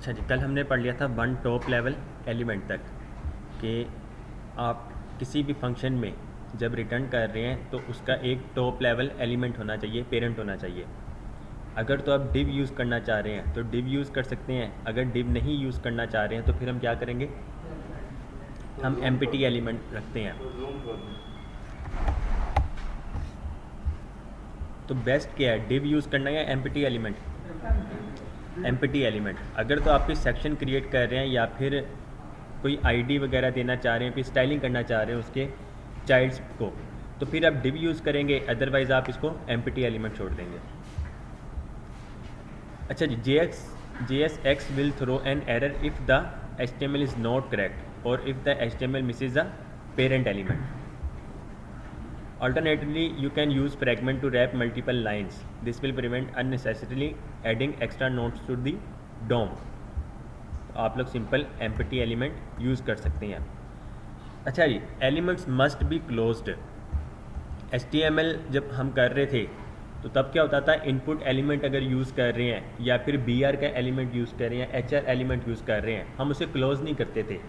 अच्छा जी, कल हमने पढ़ लिया था वन टॉप लेवल एलिमेंट तक कि आप किसी भी फंक्शन में जब रिटर्न कर रहे हैं तो उसका एक टॉप लेवल एलिमेंट होना चाहिए, पेरेंट होना चाहिए। अगर तो आप डिव यूज़ करना चाह रहे हैं तो डिव यूज़ कर सकते हैं, अगर डिव नहीं यूज़ करना चाह रहे हैं तो फिर हम क्या करेंगे, हम एम्प्टी एलिमेंट रखते हैं। तो बेस्ट क्या है, डिव यूज़ करना या एम्प्टी एलिमेंट? Empty element. अगर तो आप कोई सेक्शन क्रिएट कर रहे हैं या फिर कोई आईडी वगैरह देना चाह रहे हैं, फिर स्टाइलिंग करना चाह रहे हैं उसके चाइल्ड्स को, तो फिर आप डिव यूज़ करेंगे, अदरवाइज़ आप इसको एम्प्टी एलिमेंट छोड़ देंगे। अच्छा जी, JSX will throw an error if the HTML is not correct और if the HTML misses the parent element. Alternatively, you can use fragment to wrap multiple lines. This will prevent unnecessarily adding extra nodes to the DOM. तो आप लोग simple empty element use कर सकते हैं। अच्छा जी, elements must be closed. HTML जब हम कर रहे थे तो तब क्या होता था, इनपुट एलिमेंट अगर यूज़ कर रहे हैं या फिर BR का एलिमेंट यूज़ कर रहे हैं, HR एलिमेंट यूज़ कर रहे हैं, हम उसे क्लोज नहीं करते थे।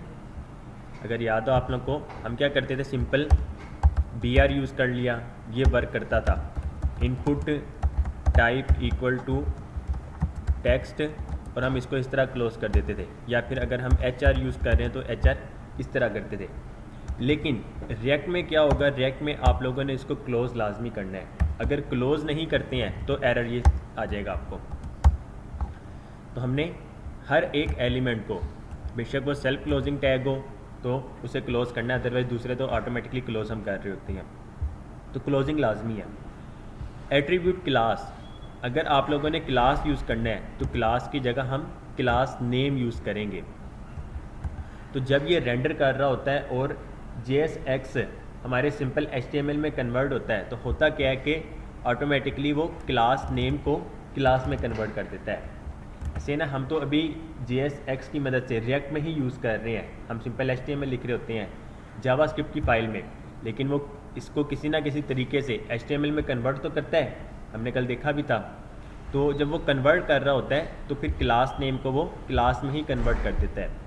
अगर याद हो आप लोग को, हम क्या करते थे, सिंपल BR यूज़ कर लिया, ये वर्क करता था। Input type equal to text और हम इसको इस तरह क्लोज कर देते थे, या फिर अगर हम HR यूज़ कर रहे हैं तो HR इस तरह करते थे। लेकिन रिएक्ट में क्या होगा, रिएक्ट में आप लोगों ने इसको क्लोज लाजमी करना है। अगर क्लोज नहीं करते हैं तो एरर ये आ जाएगा आपको। तो हमने हर एक एलिमेंट को, बेशक वो सेल्फ क्लोजिंग टैग हो तो उसे क्लोज करना है, अदरवाइज दूसरे तो ऑटोमेटिकली क्लोज हम कर रहे होते हैं। तो क्लोजिंग लाजमी है। एट्रीब्यूट क्लास, अगर आप लोगों ने क्लास यूज़ करना है तो क्लास की जगह हम क्लास नेम यूज़ करेंगे। तो जब ये रेंडर कर रहा होता है और JSX हमारे सिंपल HTML में कन्वर्ट होता है, तो होता क्या है कि ऑटोमेटिकली वो क्लास नेम को क्लास में कन्वर्ट कर देता है। ऐसे ना, हम तो अभी JSX की मदद से रिएक्ट में ही यूज़ कर रहे हैं, हम सिंपल HTML लिख रहे होते हैं जावास्क्रिप्ट की फ़ाइल में, लेकिन वो इसको किसी ना किसी तरीके से HTML में कन्वर्ट तो करता है, हमने कल देखा भी था। तो जब वो कन्वर्ट कर रहा होता है तो फिर क्लास नेम को वो क्लास में ही कन्वर्ट कर देता है।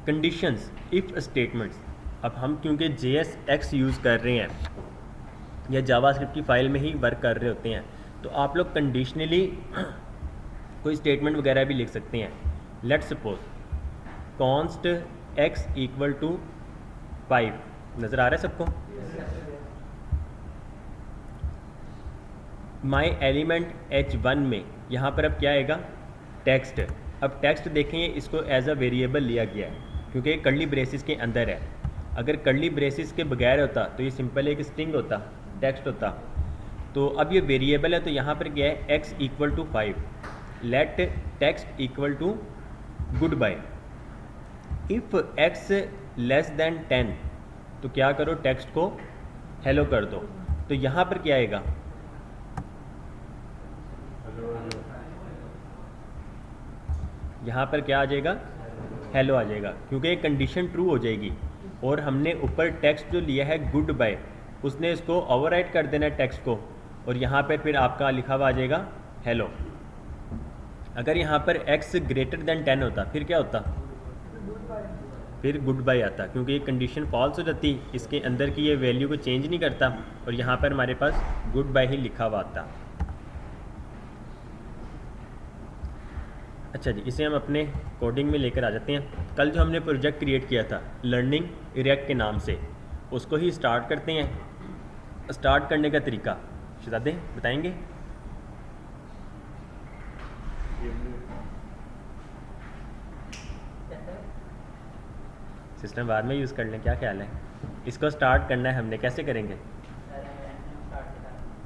कंडीशंस, इफ़ स्टेटमेंट्स, अब हम क्योंकि JSX यूज़ कर रहे हैं या जावास्क्रिप्ट की फ़ाइल में ही वर्क कर रहे होते हैं, तो आप लोग कंडीशनली कोई स्टेटमेंट वगैरह भी लिख सकते हैं। Let's suppose const x equal to 5, नज़र आ रहा है सबको? माई एलिमेंट H1 में यहाँ पर अब क्या आएगा, टेक्स्ट। अब टेक्स्ट देखें, इसको एज अ वेरिएबल लिया गया है क्योंकि कर्ली ब्रेसिस के अंदर है। अगर कर्ली ब्रेसिस के बगैर होता तो ये सिंपल एक स्ट्रिंग होता, टेक्स्ट होता। तो अब ये वेरिएबल है तो यहाँ पर क्या है, x equal to 5, let text equal to goodbye. If x less than 10 तो क्या करो, टेक्स्ट को हेलो कर दो। तो यहाँ पर क्या आएगा, यहाँ पर क्या आ जाएगा, हेलो आ जाएगा, क्योंकि एक कंडीशन ट्रू हो जाएगी और हमने ऊपर टेक्स्ट जो लिया है गुड बाय, उसने इसको ओवरराइट कर देना है टेक्स्ट को, और यहाँ पर फिर आपका लिखा हुआ आ जाएगा हेलो। अगर यहाँ पर x ग्रेटर देन 10 होता फिर क्या होता, फिर गुड बाय आता, क्योंकि ये कंडीशन फॉल्स हो जाती, इसके अंदर की ये वैल्यू को चेंज नहीं करता और यहाँ पर हमारे पास गुड बाय ही लिखा हुआ आता। अच्छा जी, इसे हम अपने कोडिंग में लेकर आ जाते हैं। कल जो हमने प्रोजेक्ट क्रिएट किया था लर्निंग रिएक्ट के नाम से, उसको ही स्टार्ट करते हैं। स्टार्ट करने का तरीका शहजादे बताएंगे? सिस्टम बाद में यूज़ कर लें, क्या ख्याल है? इसको स्टार्ट करना है हमने, कैसे करेंगे?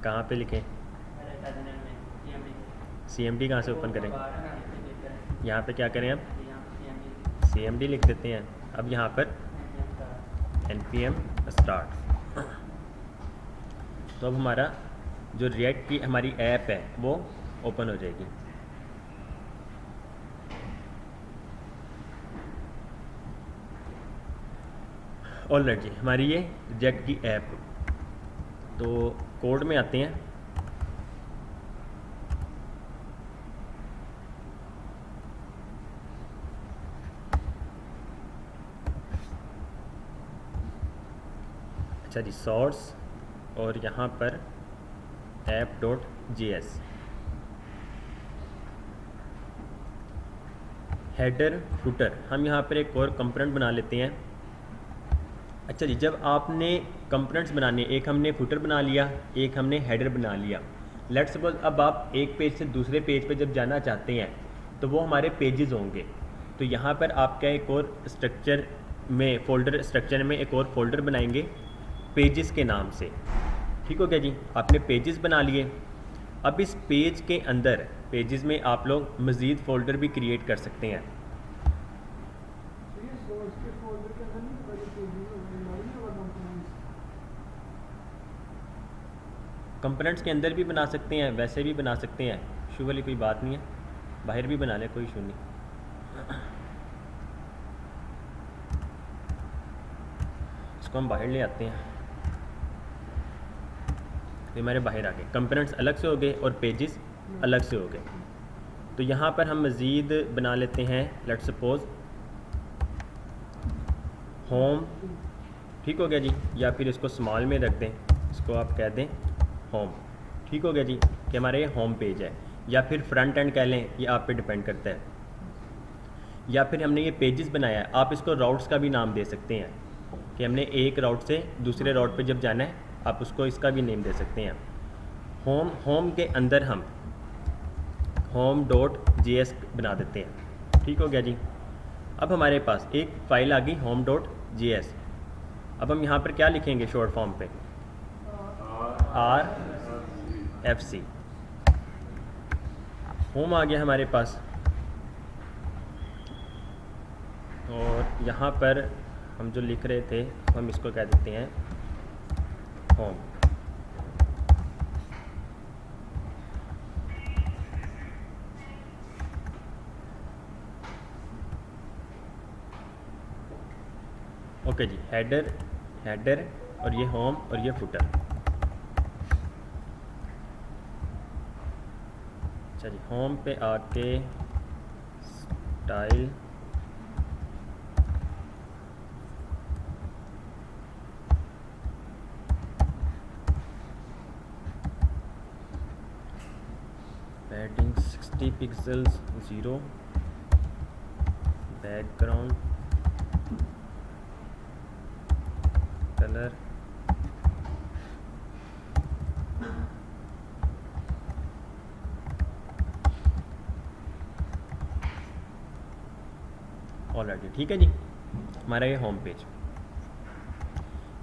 कहाँ पे लिखें? CMD कहाँ से ओपन करें? यहाँ पे क्या करें, अब CMD लिख देते हैं। अब यहाँ पर npm start, तो अब हमारा जो रिएक्ट की हमारी ऐप है वो ओपन हो जाएगी। ऑलराइट जी, हमारी ये रिएक्ट की ऐप। तो कोड में आते हैं। अच्छा जी, सोर्स और यहाँ पर app.js। हेडर फुटर, हम यहाँ पर एक और कंपोनेंट बना लेते हैं। अच्छा जी, जब आपने कंपोनेंट्स बनाने, एक हमने फुटर बना लिया, एक हमने हेडर बना लिया। लेट्स सपोज अब आप एक पेज से दूसरे पेज पे जब जाना चाहते हैं तो वो हमारे पेजेस होंगे। तो यहाँ पर आपका एक और स्ट्रक्चर में, फोल्डर स्ट्रक्चर में एक और फोल्डर बनाएंगे पेजेस के नाम से। ठीक हो गया जी, आपने पेजेस बना लिए। अब इस पेज के अंदर, पेजेस में आप लोग मज़ीद फ़ोल्डर भी क्रिएट कर सकते हैं। कंपोनेंट्स के अंदर भी बना सकते हैं, वैसे भी बना सकते हैं, इशू वाली कोई बात नहीं है, बाहर भी बना ले, कोई इशू नहीं। इसको हम बाहर ले आते हैं, ये हमारे बाहर आ गए, कंपोनेंट्स अलग से हो गए और पेजेस अलग से हो गए। तो यहाँ पर हम मज़ीद बना लेते हैं, लेट्स सपोज होम। ठीक हो गया जी, या फिर इसको स्मॉल में रख दें, इसको आप कह दें होम। ठीक हो गया जी, कि हमारा ये होम पेज है, या फिर फ्रंट एंड कह लें, ये आप पे डिपेंड करता है। या फिर हमने ये पेजेस बनाया है, आप इसको राउट्स का भी नाम दे सकते हैं, कि हमने एक राउट से दूसरे राउट पे जब जाना है, आप उसको इसका भी नेम दे सकते हैं। होम के अंदर हम home.js बना देते हैं। ठीक हो गया जी, अब हमारे पास एक फ़ाइल आ गई home.js। अब हम यहाँ पर क्या लिखेंगे शॉर्ट फॉर्म पे, RFC। होम आ गया हमारे पास, और यहाँ पर हम जो लिख रहे थे हम इसको कह देते हैं होम। ओके जी, हेडर और ये होम और ये फुटर। अच्छा जी, होम पे आके style, padding 60 pixels, 0, background colour, already. ठीक है जी, हमारा ये होम पेज।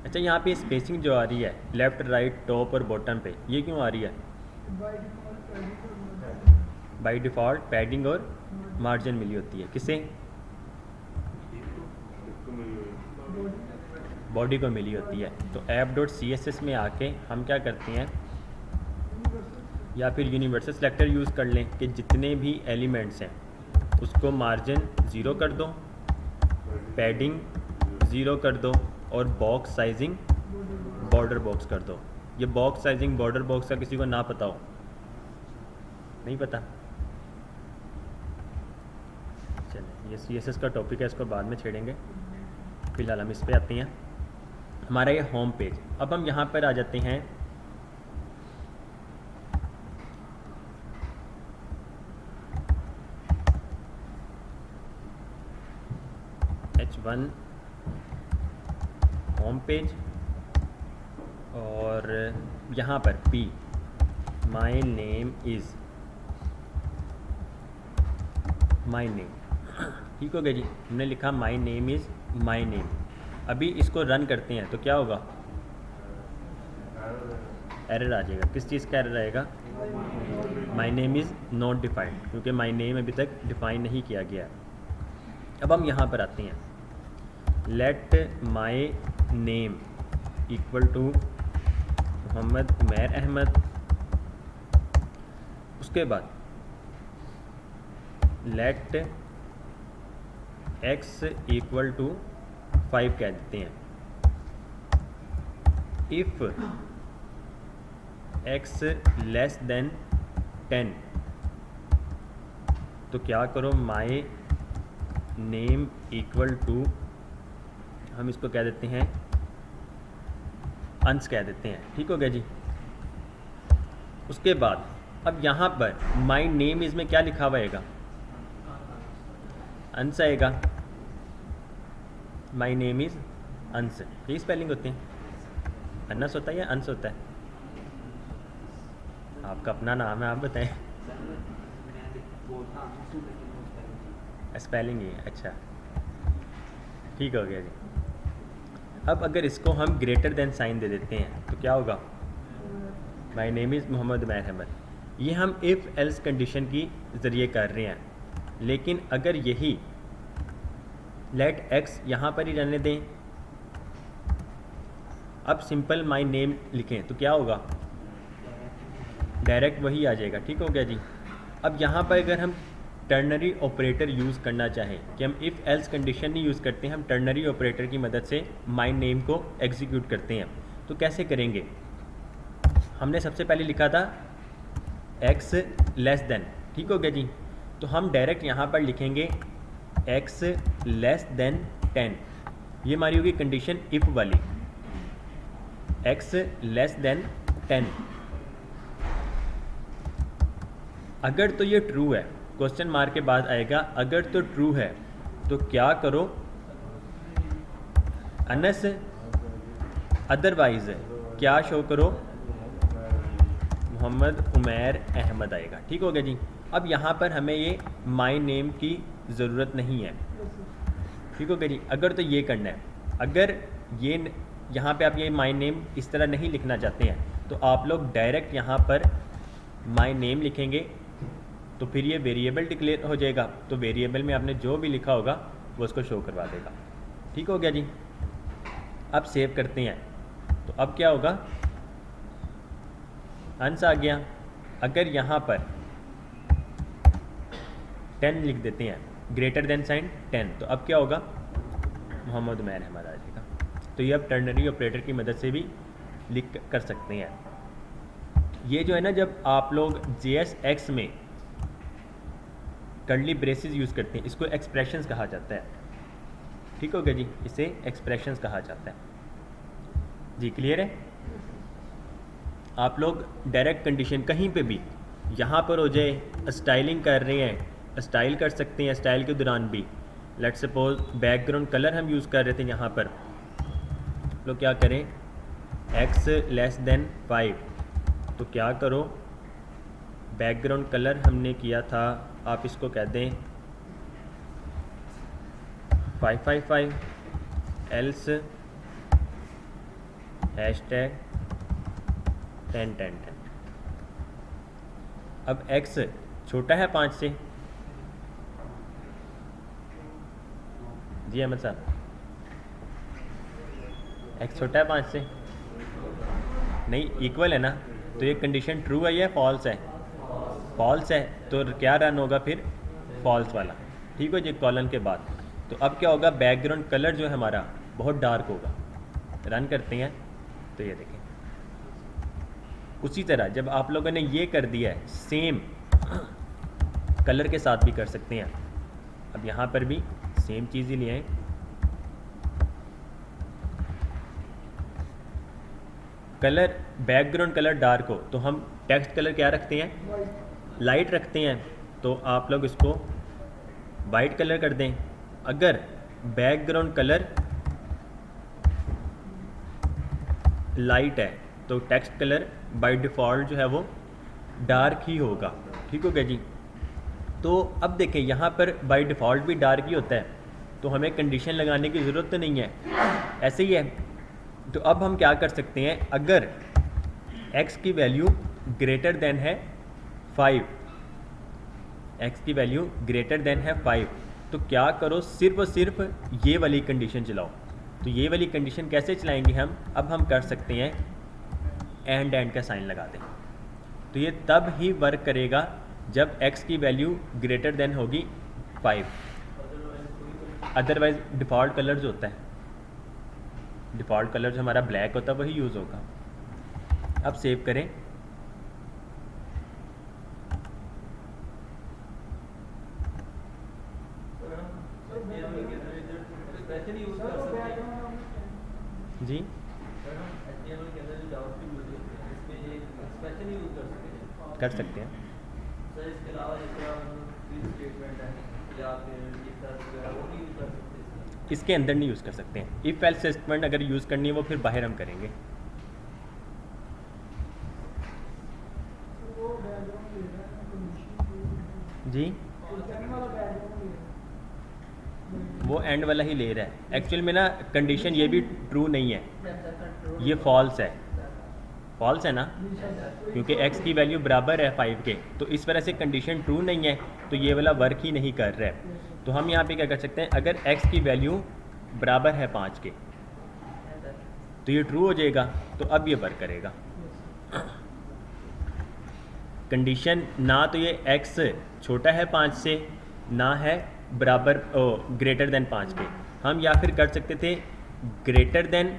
अच्छा, यहाँ पे स्पेसिंग जो आ रही है लेफ़्ट राइट टॉप और बॉटम पे, ये क्यों आ रही है? बाय डिफ़ॉल्ट पैडिंग और मार्जिन मिली होती है, किसे? बॉडी को मिली होती है। तो app.css में आके हम क्या करते हैं, या फिर यूनिवर्सल सेलेक्टर यूज़ कर लें कि जितने भी एलिमेंट्स हैं उसको मार्जिन 0 कर दो, पैडिंग 0 कर दो, और बॉक्स साइजिंग बॉर्डर बॉक्स कर दो। ये बॉक्स साइजिंग बॉर्डर बॉक्स का किसी को ना पता हो? नहीं पता? चलिए, ये CSS का टॉपिक है, इसको बाद में छेड़ेंगे, फिलहाल हम इस पे आते हैं। हमारा ये होम पेज। अब हम यहाँ पर आ जाते हैं H1 होम पेज, और यहाँ पर P my name is my name. ठीक हो गया जी, हमने लिखा माई नेम इज़ माई नेम। अभी इसको रन करते हैं तो क्या होगा? एरर आ जाएगा। किस चीज़ का एरर आएगा? माई नेम इज़ नॉट डिफाइंड, क्योंकि माई नेम अभी तक डिफाइन नहीं किया गया है। अब हम यहाँ पर आते हैं, let my name equal to Mohammad Umair Ahmed. उसके बाद लेट x इक्वल टू 5 कह देते हैं। इफ़ x लेस देन 10 तो क्या करो, माई नेम इक्वल टू, हम इसको कह देते हैं अंश कह देते हैं। ठीक हो गया जी। उसके बाद अब यहाँ पर माई नेम इज़ में क्या लिखा हुआ आएगा? अंश आएगा। माई नेम इज़ अंश, यही स्पेलिंग होते हैं। अनस होता है या अंश होता है? आपका अपना नाम है, आप बताएं। स्पेलिंग ही, अच्छा ठीक हो गया जी। अब अगर इसको हम ग्रेटर देन साइन दे देते हैं तो क्या होगा? My name is Mohammad Umair Ahmed. ये हम इफ़ एल्स कंडीशन की ज़रिए कर रहे हैं, लेकिन अगर यही लेट एक्स यहाँ पर ही रहने दें, अब सिंपल माई नेम लिखें तो क्या होगा? डायरेक्ट वही आ जाएगा। ठीक हो गया जी। अब यहाँ पर अगर हम टर्नरी ऑपरेटर यूज़ करना चाहें कि हम इफ़ एल्स कंडीशन नहीं यूज़ करते, हम टर्नरी ऑपरेटर की मदद से माई नेम को एग्जीक्यूट करते हैं, तो कैसे करेंगे? हमने सबसे पहले लिखा था एक्स लेस देन। ठीक हो गया जी। तो हम डायरेक्ट यहाँ पर लिखेंगे एक्स लेस देन 10। ये हमारी होगी कंडीशन इफ़ वाली, एक्स लेस देन 10। अगर तो ये ट्रू है, क्वेश्चन मार्क के बाद आएगा अगर तो ट्रू है तो क्या करो? अनस, अदरवाइज क्या शो करो? मोहम्मद उमैर अहमद आएगा। ठीक हो गया जी। अब यहाँ पर हमें ये माई नेम की ज़रूरत नहीं है। ठीक हो गया जी। अगर तो ये करना है, अगर ये यहाँ पे आप ये माई नेम इस तरह नहीं लिखना चाहते हैं तो आप लोग डायरेक्ट यहाँ पर माई नेम लिखेंगे, तो फिर ये वेरिएबल डिक्लेयर हो जाएगा, तो वेरिएबल में आपने जो भी लिखा होगा वो उसको शो करवा देगा। ठीक हो गया जी। अब सेव करते हैं तो अब क्या होगा? अंश आ गया। अगर यहाँ पर 10 लिख देते हैं, ग्रेटर देन साइन 10, तो अब क्या होगा? मोहम्मद उमैर अहमद आ जाएगा। तो ये अब टर्नरी ऑपरेटर की मदद से भी लिख कर सकते हैं। ये जो है ना, जब आप लोग JSX में कर्ली ब्रेसेस यूज़ करते हैं, इसको एक्सप्रेशंस कहा जाता है। ठीक हो गया जी, इसे एक्सप्रेशंस कहा जाता है जी। क्लियर है? आप लोग डायरेक्ट कंडीशन कहीं पे भी यहाँ पर हो जाए, स्टाइलिंग कर रहे हैं, स्टाइल कर सकते हैं। स्टाइल के दौरान भी लेट सपोज बैकग्राउंड कलर हम यूज़ कर रहे थे, यहाँ पर लोग क्या करें? एक्स लेस देन 5, तो क्या करो? बैकग्राउंड कलर हमने किया था, आप इसको कह दें 555 एल्स हैशटैग 101010। अब x छोटा है 5 से जी अहमद साहब, x छोटा है 5 से नहीं, इक्वल है ना, तो ये कंडीशन ट्रू है या फॉल्स है? फॉल्स है, तो क्या रन होगा फिर? फॉल्स वाला। ठीक हो जी, कॉलन के बाद। तो अब क्या होगा? बैकग्राउंड कलर जो है हमारा बहुत डार्क होगा। रन करते हैं तो ये देखें, उसी तरह जब आप लोगों ने ये कर दिया है, सेम कलर के साथ भी कर सकते हैं। अब यहाँ पर भी सेम चीज़ ही ले आए, कलर बैकग्राउंड कलर डार्क हो तो हम टेक्स्ट कलर क्या रखते हैं? लाइट रखते हैं। तो आप लोग इसको वाइट कलर कर दें। अगर बैकग्राउंड कलर लाइट है तो टेक्स्ट कलर बाय डिफ़ॉल्ट जो है वो डार्क ही होगा। ठीक हो गया जी। तो अब देखें, यहाँ पर बाय डिफ़ॉल्ट भी डार्क ही होता है, तो हमें कंडीशन लगाने की ज़रूरत तो नहीं है, ऐसे ही है। तो अब हम क्या कर सकते हैं? अगर x की वैल्यू ग्रेटर देन है 5, x की वैल्यू ग्रेटर देन है 5, तो क्या करो? सिर्फ और सिर्फ ये वाली कंडीशन चलाओ। तो ये वाली कंडीशन कैसे चलाएंगे हम? अब हम कर सकते हैं एंड का साइन लगा दें, तो ये तब ही वर्क करेगा जब x की वैल्यू ग्रेटर देन होगी 5। अदरवाइज डिफ़ॉल्ट कलर जो होता है, डिफ़ॉल्ट कलर जो हमारा ब्लैक होता है वही यूज़ होगा। अब सेव करें। जी कर सकते हैं। सर इसके अलावा जैसे हम स्टेटमेंट है या फिर if else वगैरह वो नहीं यूज़ कर सकते इसमें? इसके अंदर नहीं यूज़ कर सकते हैं। इफ़ एल्स स्टेटमेंट अगर यूज़ करनी है वो फिर बाहर हम करेंगे। जी वो एंड वाला ही ले रहा है। एक्चुअल में ना कंडीशन ये भी ट्रू नहीं है, ये फॉल्स है। फॉल्स है ना, क्योंकि x की वैल्यू बराबर है 5 के, तो इस वजह से कंडीशन ट्रू नहीं है, तो ये वाला वर्क ही नहीं कर रहा है। तो हम यहाँ पे क्या कर सकते हैं, अगर x की वैल्यू बराबर है 5 के तो ये ट्रू हो जाएगा, तो अब ये वर्क करेगा। कंडीशन ना तो ये x छोटा है 5 से, ना है बराबर ग्रेटर देन 5 के। हम या फिर कर सकते थे ग्रेटर देन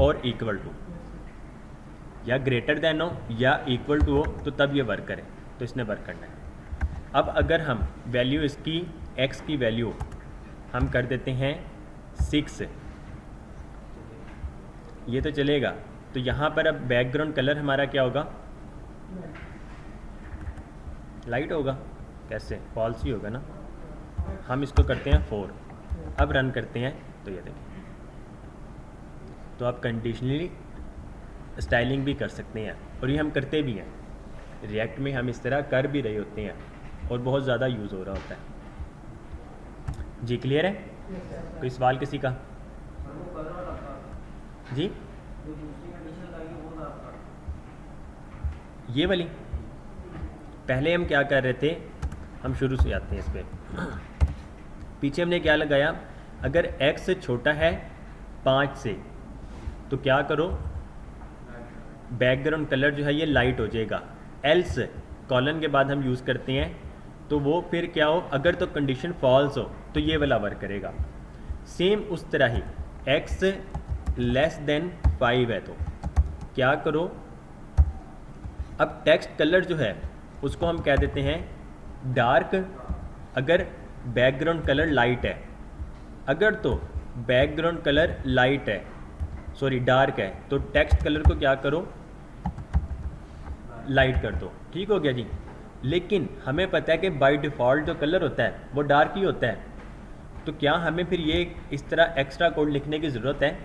और इक्वल टू, या ग्रेटर देन हो या इक्वल टू हो, तो तब ये वर्क करे। तो इसने वर्क करना है। अब अगर हम वैल्यू इसकी x की वैल्यू हम कर देते हैं 6, ये तो चलेगा। तो यहाँ पर अब बैकग्राउंड कलर हमारा क्या होगा, लाइट होगा। कैसे, फॉल्स ही होगा ना। हम इसको करते हैं 4, अब रन करते हैं तो ये देखें, तो आप कंडीशनली स्टाइलिंग भी कर सकते हैं, और ये हम करते भी हैं। रिएक्ट में हम इस तरह कर भी रहे होते हैं और बहुत ज़्यादा यूज़ हो रहा होता है। जी क्लियर है? कोई सवाल किसी का? जी ये वाली पहले हम क्या कर रहे थे, हम शुरू से आते हैं इस पर। पीछे हमने क्या लगाया, अगर x छोटा है 5 से तो क्या करो, बैकग्राउंड कलर जो है ये लाइट हो जाएगा। एल्स कॉलन के बाद हम यूज़ करते हैं, तो वो फिर क्या हो, अगर तो कंडीशन फॉल्स हो तो ये वाला वर्क करेगा। सेम उस तरह ही x लेस देन 5 है तो क्या करो, अब टेक्स्ट कलर जो है उसको हम कह देते हैं डार्क, अगर बैकग्राउंड कलर लाइट है। अगर तो बैकग्राउंड कलर लाइट है, सॉरी डार्क है, तो टेक्स्ट कलर को क्या करो, लाइट कर दो। ठीक हो गया जी। लेकिन हमें पता है कि बाय डिफ़ॉल्ट जो कलर होता है वो डार्क ही होता है, तो क्या हमें फिर ये इस तरह एक्स्ट्रा कोड लिखने की ज़रूरत है?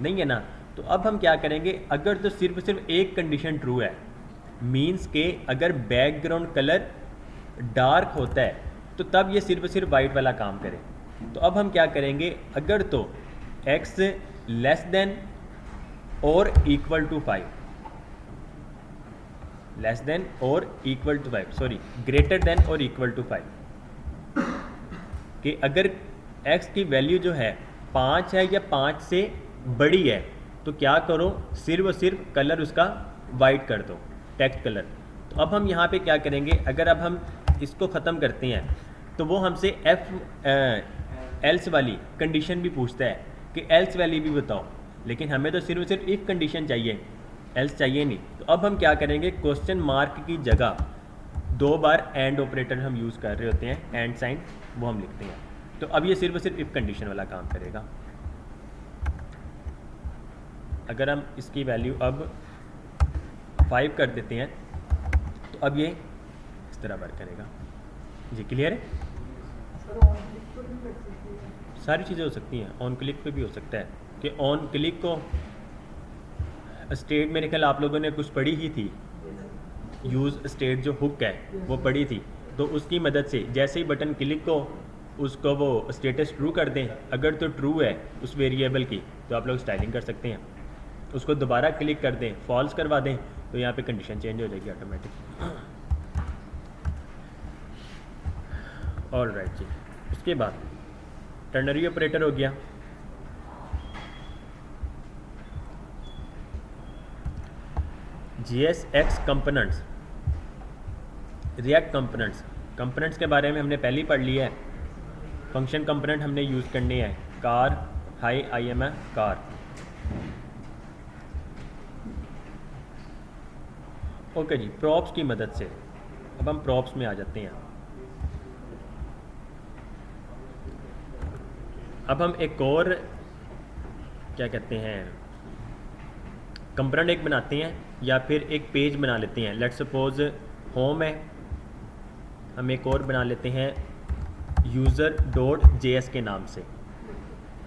नहीं है ना। तो अब हम क्या करेंगे, अगर तो सिर्फ एक कंडीशन ट्रू है, मीन्स के अगर बैकग्राउंड कलर डार्क होता है तो तब ये सिर्फ वाइट वाला काम करे। तो अब हम क्या करेंगे, अगर तो x लेस देन और इक्वल टू 5, लेस देन और equal to 5, sorry greater than और इक्वल टू 5, कि अगर x की वैल्यू जो है 5 है या 5 से बड़ी है, तो क्या करो, सिर्फ कलर उसका वाइट कर दो, टेक्स्ट कलर। तो अब हम यहाँ पे क्या करेंगे, अगर अब हम इसको ख़त्म करते हैं तो वो हमसे एल्स वाली कंडीशन भी पूछता है कि एल्स वैल्यू भी बताओ, लेकिन हमें तो सिर्फ इफ़ कंडीशन चाहिए, एल्स चाहिए नहीं। तो अब हम क्या करेंगे, क्वेश्चन मार्क की जगह 2 बार एंड ऑपरेटर हम यूज़ कर रहे होते हैं, एंड साइन वो हम लिखते हैं। तो अब ये सिर्फ इफ़ कंडीशन वाला काम करेगा। अगर हम इसकी वैल्यू अब 5 कर देते हैं तो अब ये इस तरह वर्क करेगा। जी क्लियर है? सारी चीज़ें हो सकती हैं, ऑन क्लिक पे भी हो सकता है कि ऑन क्लिक को स्टेट, मेरे ख्याल आप लोगों ने कुछ पढ़ी ही थी, यूज़ स्टेट जो हुक है वो पढ़ी थी। तो उसकी मदद से जैसे ही बटन क्लिक को उसको वो स्टेटस ट्रू कर दें, अगर तो ट्रू है उस वेरिएबल की, तो आप लोग स्टाइलिंग कर सकते हैं। उसको दोबारा क्लिक कर दें, फॉल्स करवा दें, तो यहाँ पे कंडीशन चेंज हो जाएगी ऑटोमेटिक। ऑल राइट जी। उसके बाद टर्नरी ऑपरेटर हो गया। JSX कंपोनेंट्स, रिएक्ट कंपोनेंट्स के बारे में हमने पहले ही पढ़ लिया है। फंक्शन कंपोनेंट हमने यूज़ करने हैं, car, hi IMA car. Okay जी, प्रॉप्स की मदद से अब हम प्रॉप्स में आ जाते हैं। अब हम एक और क्या कहते हैं, कंपोनेंट एक बनाते हैं या फिर एक पेज बना लेते हैं। लेट्स सपोज होम है, हम एक और बना लेते हैं user.js के नाम से,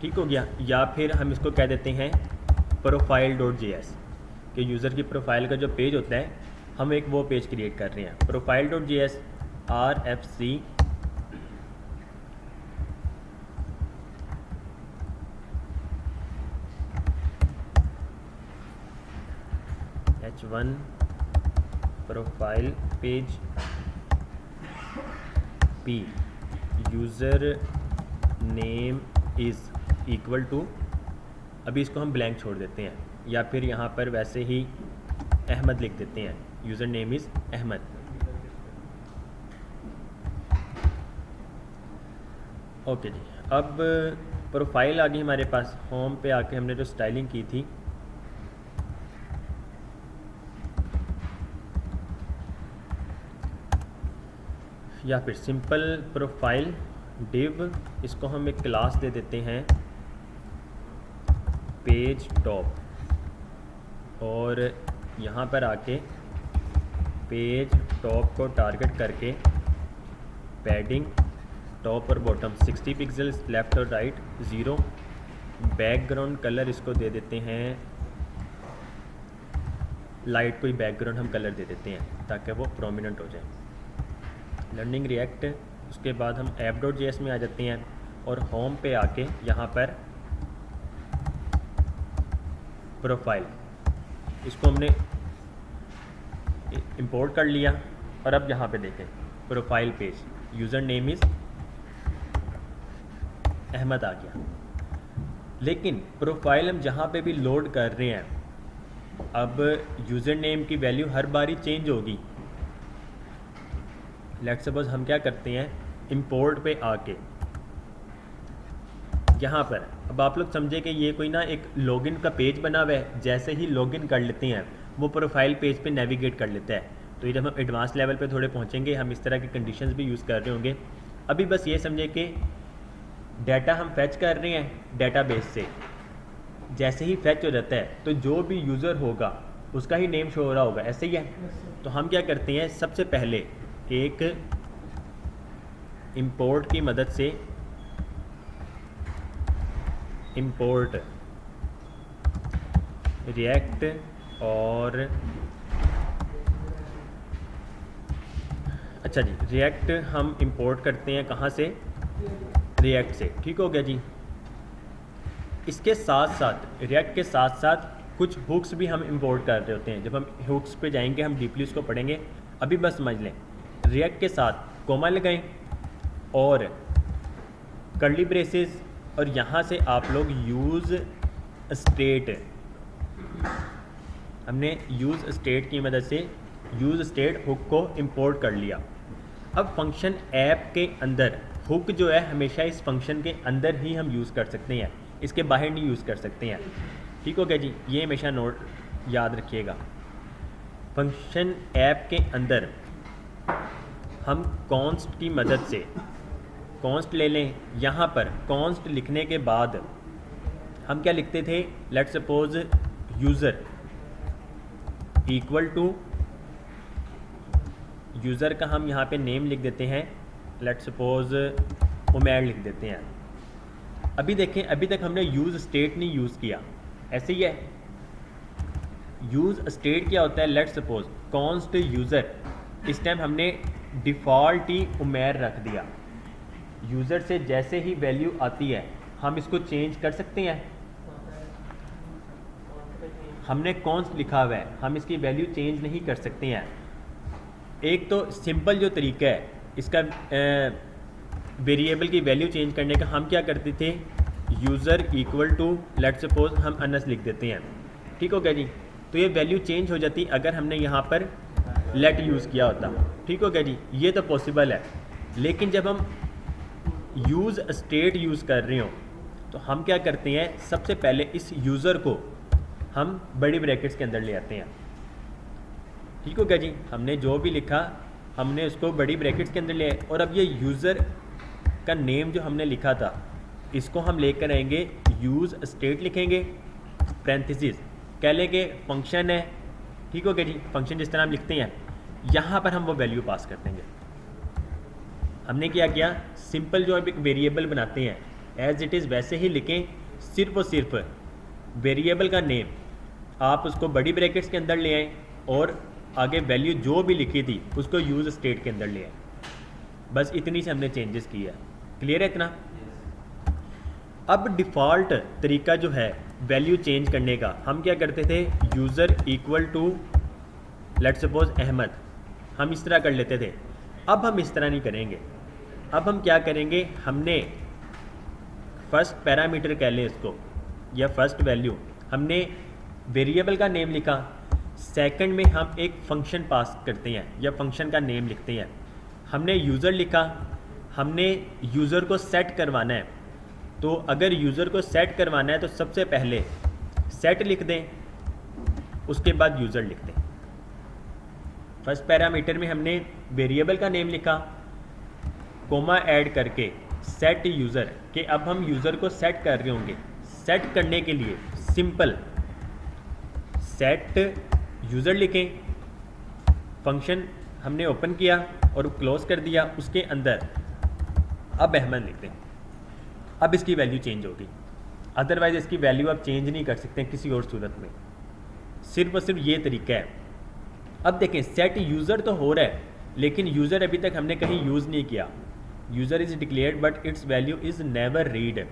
ठीक हो गया। या फिर हम इसको कह देते हैं profile.js कि यूज़र की प्रोफाइल का जो पेज होता है हम एक वो पेज क्रिएट कर रहे हैं। profile.js RFC H1 profile page P user name is equal to, अभी इसको हम ब्लैंक छोड़ देते हैं, या फिर यहाँ पर वैसे ही अहमद लिख देते हैं, user name is Ahmed. Okay जी, अब प्रोफाइल आ गई हमारे पास। होम पे आके हमने जो स्टाइलिंग की थी या फिर सिंपल प्रोफाइल डिव, इसको हम एक क्लास दे देते हैं पेज टॉप, और यहाँ पर आके पेज टॉप को टारगेट करके पैडिंग टॉप और बॉटम 60 पिक्सल्स, लेफ़्ट और राइट 0। बैकग्राउंड कलर इसको दे देते हैं लाइट, कोई बैकग्राउंड हम कलर दे देते हैं ताकि वो प्रोमिनेंट हो जाए। लर्निंग रिएक्ट, उसके बाद हम app.js में आ जाते हैं और होम पे आके यहाँ पर प्रोफाइल, इसको हमने इंपोर्ट कर लिया। और अब यहाँ पे देखें profile page, user name is Ahmed आ गया। लेकिन प्रोफाइल हम जहाँ पे भी लोड कर रहे हैं, अब यूज़र नेम की वैल्यू हर बारी चेंज होगी। लेट्स सपोज हम क्या करते हैं, इंपोर्ट पे आके यहाँ पर, अब आप लोग समझे कि ये कोई ना एक लॉगिन का पेज बना हुआ है, जैसे ही लॉगिन कर लेते हैं वो प्रोफाइल पेज पे नेविगेट कर लेता है। तो ये जब हम एडवांस लेवल पे थोड़े पहुँचेंगे हम इस तरह की कंडीशंस भी यूज़ कर रहे होंगे। अभी बस ये समझे कि डाटा हम फैच कर रहे हैं डेटाबेस से, जैसे ही फैच हो जाता है तो जो भी यूज़र होगा उसका ही नेम शो हो रहा होगा, ऐसे ही है। तो हम क्या करते हैं, सबसे पहले एक इंपोर्ट की मदद से इंपोर्ट रिएक्ट, और अच्छा जी रिएक्ट हम इंपोर्ट करते हैं कहाँ से, रिएक्ट से, ठीक हो गया जी। इसके साथ साथ रिएक्ट के साथ साथ कुछ हुक्स भी हम इंपोर्ट कर रहे होते हैं। जब हम हुक्स पे जाएंगे हम डीपली उसको पढ़ेंगे, अभी बस समझ लें। रिएक्ट के साथ कोमा लगाएं और कर्ली ब्रेसेस, और यहाँ से आप लोग यूज़ स्टेट, हमने यूज़ स्टेट की मदद से यूज़ स्टेट हुक को इंपोर्ट कर लिया। अब फंक्शन ऐप के अंदर हुक जो है हमेशा इस फंक्शन के अंदर ही हम यूज़ कर सकते हैं, इसके बाहर नहीं यूज़ कर सकते हैं, ठीक हो गया जी। ये हमेशा नोट याद रखिएगा। फंक्शन ऐप के अंदर हम कॉन्स्ट की मदद से, कॉन्स्ट ले लें, यहाँ पर कॉन्स्ट लिखने के बाद हम क्या लिखते थे, let's suppose user equal to, user का हम यहाँ पे नेम लिख देते हैं, लेट्स सपोज उमैर लिख देते हैं। अभी देखें, अभी तक हमने यूज़ स्टेट नहीं यूज़ किया, ऐसे ही है। यूज़ स्टेट क्या होता है, लेट्स सपोज कॉन्स्ट यूज़र, इस टाइम हमने डिफ़ॉल्ट ही उमैर रख दिया। यूज़र से जैसे ही वैल्यू आती है हम इसको चेंज कर सकते हैं। हमने कॉन्स्ट लिखा हुआ है, हम इसकी वैल्यू चेंज नहीं कर सकते हैं। एक तो सिंपल जो तरीका है इसका वेरिएबल की वैल्यू चेंज करने का, हम क्या करते थे, user equal to let's suppose हम अनस लिख देते हैं, ठीक हो गया जी। तो ये वैल्यू चेंज हो जाती अगर हमने यहाँ पर लेट यूज़ किया होता, ठीक हो गया जी। ये तो पॉसिबल है, लेकिन जब हम यूज़ स्टेट यूज़ कर रहे हो तो हम क्या करते हैं, सबसे पहले इस यूज़र को हम बड़ी ब्रैकेट्स के अंदर ले आते हैं, ठीक हो गया जी। हमने जो भी लिखा हमने उसको बड़ी ब्रैकेट्स के अंदर ले आए, और अब ये यूज़र का नेम जो हमने लिखा था इसको हम लेकर आएंगे, यूज़ स्टेट लिखेंगे पैरेंथेसिस, कह लें कि फंक्शन है, ठीक हो गया जी, फंक्शन जिस तरह हम लिखते हैं, यहाँ पर हम वो वैल्यू पास कर देंगे। हमने क्या किया, सिंपल जो अब एक वेरिएबल बनाते हैं एज इट इज़ वैसे ही लिखें, सिर्फ और सिर्फ वेरिएबल का नेम आप उसको बड़ी ब्रैकेट्स के अंदर ले आएँ और आगे वैल्यू जो भी लिखी थी उसको यूज़ स्टेट के अंदर ले आए। बस इतनी से हमने चेंजेस किया। क्लियर है इतना? अब डिफ़ॉल्ट तरीका जो है वैल्यू चेंज करने का, हम क्या करते थे, user equal to let's suppose Ahmed, हम इस तरह कर लेते थे। अब हम इस तरह नहीं करेंगे। अब हम क्या करेंगे, हमने फर्स्ट पैरामीटर कह लें इसको या फर्स्ट वैल्यू, हमने वेरिएबल का नेम लिखा, सेकंड में हम एक फंक्शन पास करते हैं या फंक्शन का नेम लिखते हैं। हमने यूज़र लिखा, हमने यूज़र को सेट करवाना है, तो अगर यूज़र को सेट करवाना है तो सबसे पहले सेट लिख दें, उसके बाद यूज़र लिख दें। फर्स्ट पैरामीटर में हमने वेरिएबल का नेम लिखा, कोमा ऐड करके सेट यूज़र के, अब हम यूज़र को सेट कर रहे होंगे। सेट करने के लिए सिंपल सेट यूज़र लिखें, फंक्शन हमने ओपन किया और क्लोज कर दिया, उसके अंदर अब अहमद लिख दें। अब इसकी वैल्यू चेंज होगी, अदरवाइज इसकी वैल्यू आप चेंज नहीं कर सकते किसी और सूरत में। सिर्फ और सिर्फ ये तरीका है। अब देखें, सेट यूज़र तो हो रहा है, लेकिन यूज़र अभी तक हमने कहीं यूज़ नहीं किया। User is declared but it's value is never read.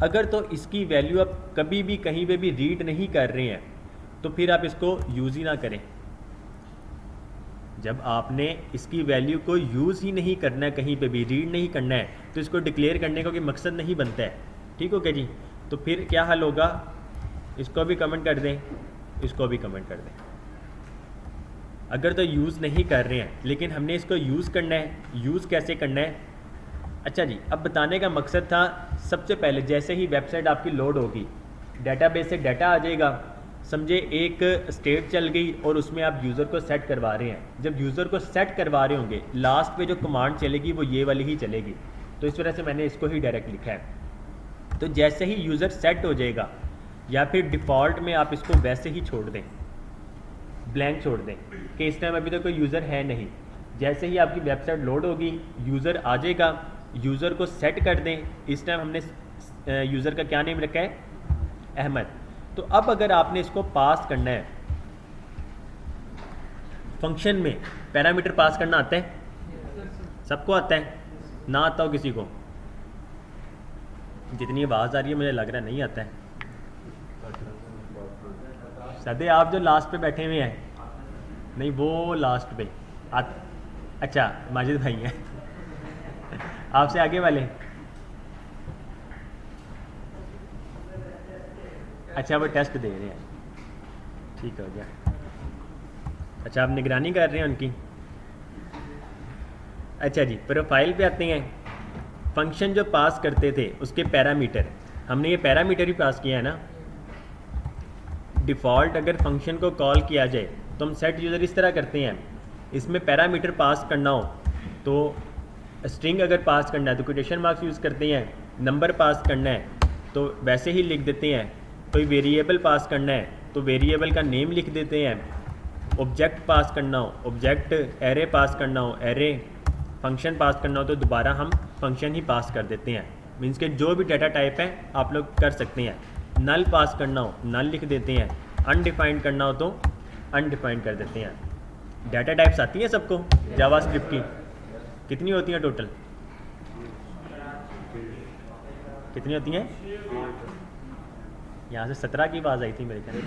अगर तो इसकी वैल्यू आप कभी भी कहीं पे भी रीड नहीं कर रहे हैं तो फिर आप इसको यूज़ ही ना करें। जब आपने इसकी वैल्यू को यूज़ ही नहीं करना है, कहीं पे भी रीड नहीं करना है, तो इसको डिक्लेयर करने का कोई मकसद नहीं बनता है। ठीक हो क्या जी? तो फिर क्या हल होगा, इसको भी कमेंट कर दें, इसको भी कमेंट कर दें। अगर तो यूज़ नहीं कर रहे हैं लेकिन हमने इसको यूज़ करना है, यूज़ कैसे करना है? अच्छा जी, अब बताने का मकसद था, सबसे पहले जैसे ही वेबसाइट आपकी लोड होगी, डेटाबेस से डाटा आ जाएगा, समझे एक स्टेट चल गई और उसमें आप यूज़र को सेट करवा रहे हैं। जब यूज़र को सेट करवा रहे होंगे, लास्ट पे जो कमांड चलेगी वो ये वाली ही चलेगी, तो इस वजह से मैंने इसको ही डायरेक्ट लिखा है। तो जैसे ही यूज़र सेट हो जाएगा, या फिर डिफ़ॉल्ट में आप इसको वैसे ही छोड़ दें, ब्लैंक छोड़ दें कि इस टाइम अभी तक कोई यूज़र है नहीं। जैसे ही आपकी वेबसाइट लोड होगी, यूज़र आ जाएगा, यूज़र को सेट कर दें। इस टाइम हमने यूज़र का क्या नेम रखा है, अहमद। तो अब अगर आपने इसको पास करना है, फंक्शन में पैरामीटर पास करना आता है, सबको आता है, ना आता हो किसी को? जितनी आवाज़ आ रही है मुझे लग रहा है नहीं आता है। सदे आप जो लास्ट पे बैठे हुए हैं, नहीं वो लास्ट पे अच्छा माजिद भाई हैं आपसे आगे वाले, अच्छा वो टेस्ट दे रहे हैं, ठीक हो गया। अच्छा आप निगरानी कर रहे हैं उनकी। अच्छा जी, प्रोफाइल पे आते हैं। फंक्शन जो पास करते थे उसके पैरामीटर, हमने ये पैरामीटर ही पास किया है ना। डिफ़ॉल्ट अगर फंक्शन को कॉल किया जाए तो हम सेट यूज़र इस तरह करते हैं, इसमें पैरामीटर पास करना हो तो स्ट्रिंग अगर पास करना है तो कोटेशन मार्क्स यूज़ करते हैं, नंबर पास करना है तो वैसे ही लिख देते हैं, कोई वेरिएबल पास करना है तो वेरिएबल का नेम लिख देते हैं, ऑब्जेक्ट पास करना हो ऑब्जेक्ट, एरे पास करना हो एरे, फंक्शन पास करना हो तो दोबारा हम फंक्शन ही पास कर देते हैं। मीन्स के जो भी डाटा टाइप है आप लोग कर सकते हैं। नल पास करना हो नल लिख देते हैं, अनडिफाइंड करना हो तो अनडिफाइंड कर देते हैं। डाटा टाइप्स आती हैं सबको जावास्क्रिप्ट की, कितनी होती हैं टोटल? कितनी होती हैं? यहाँ से 17 की आवाज़ आई थी मेरे ख्याल।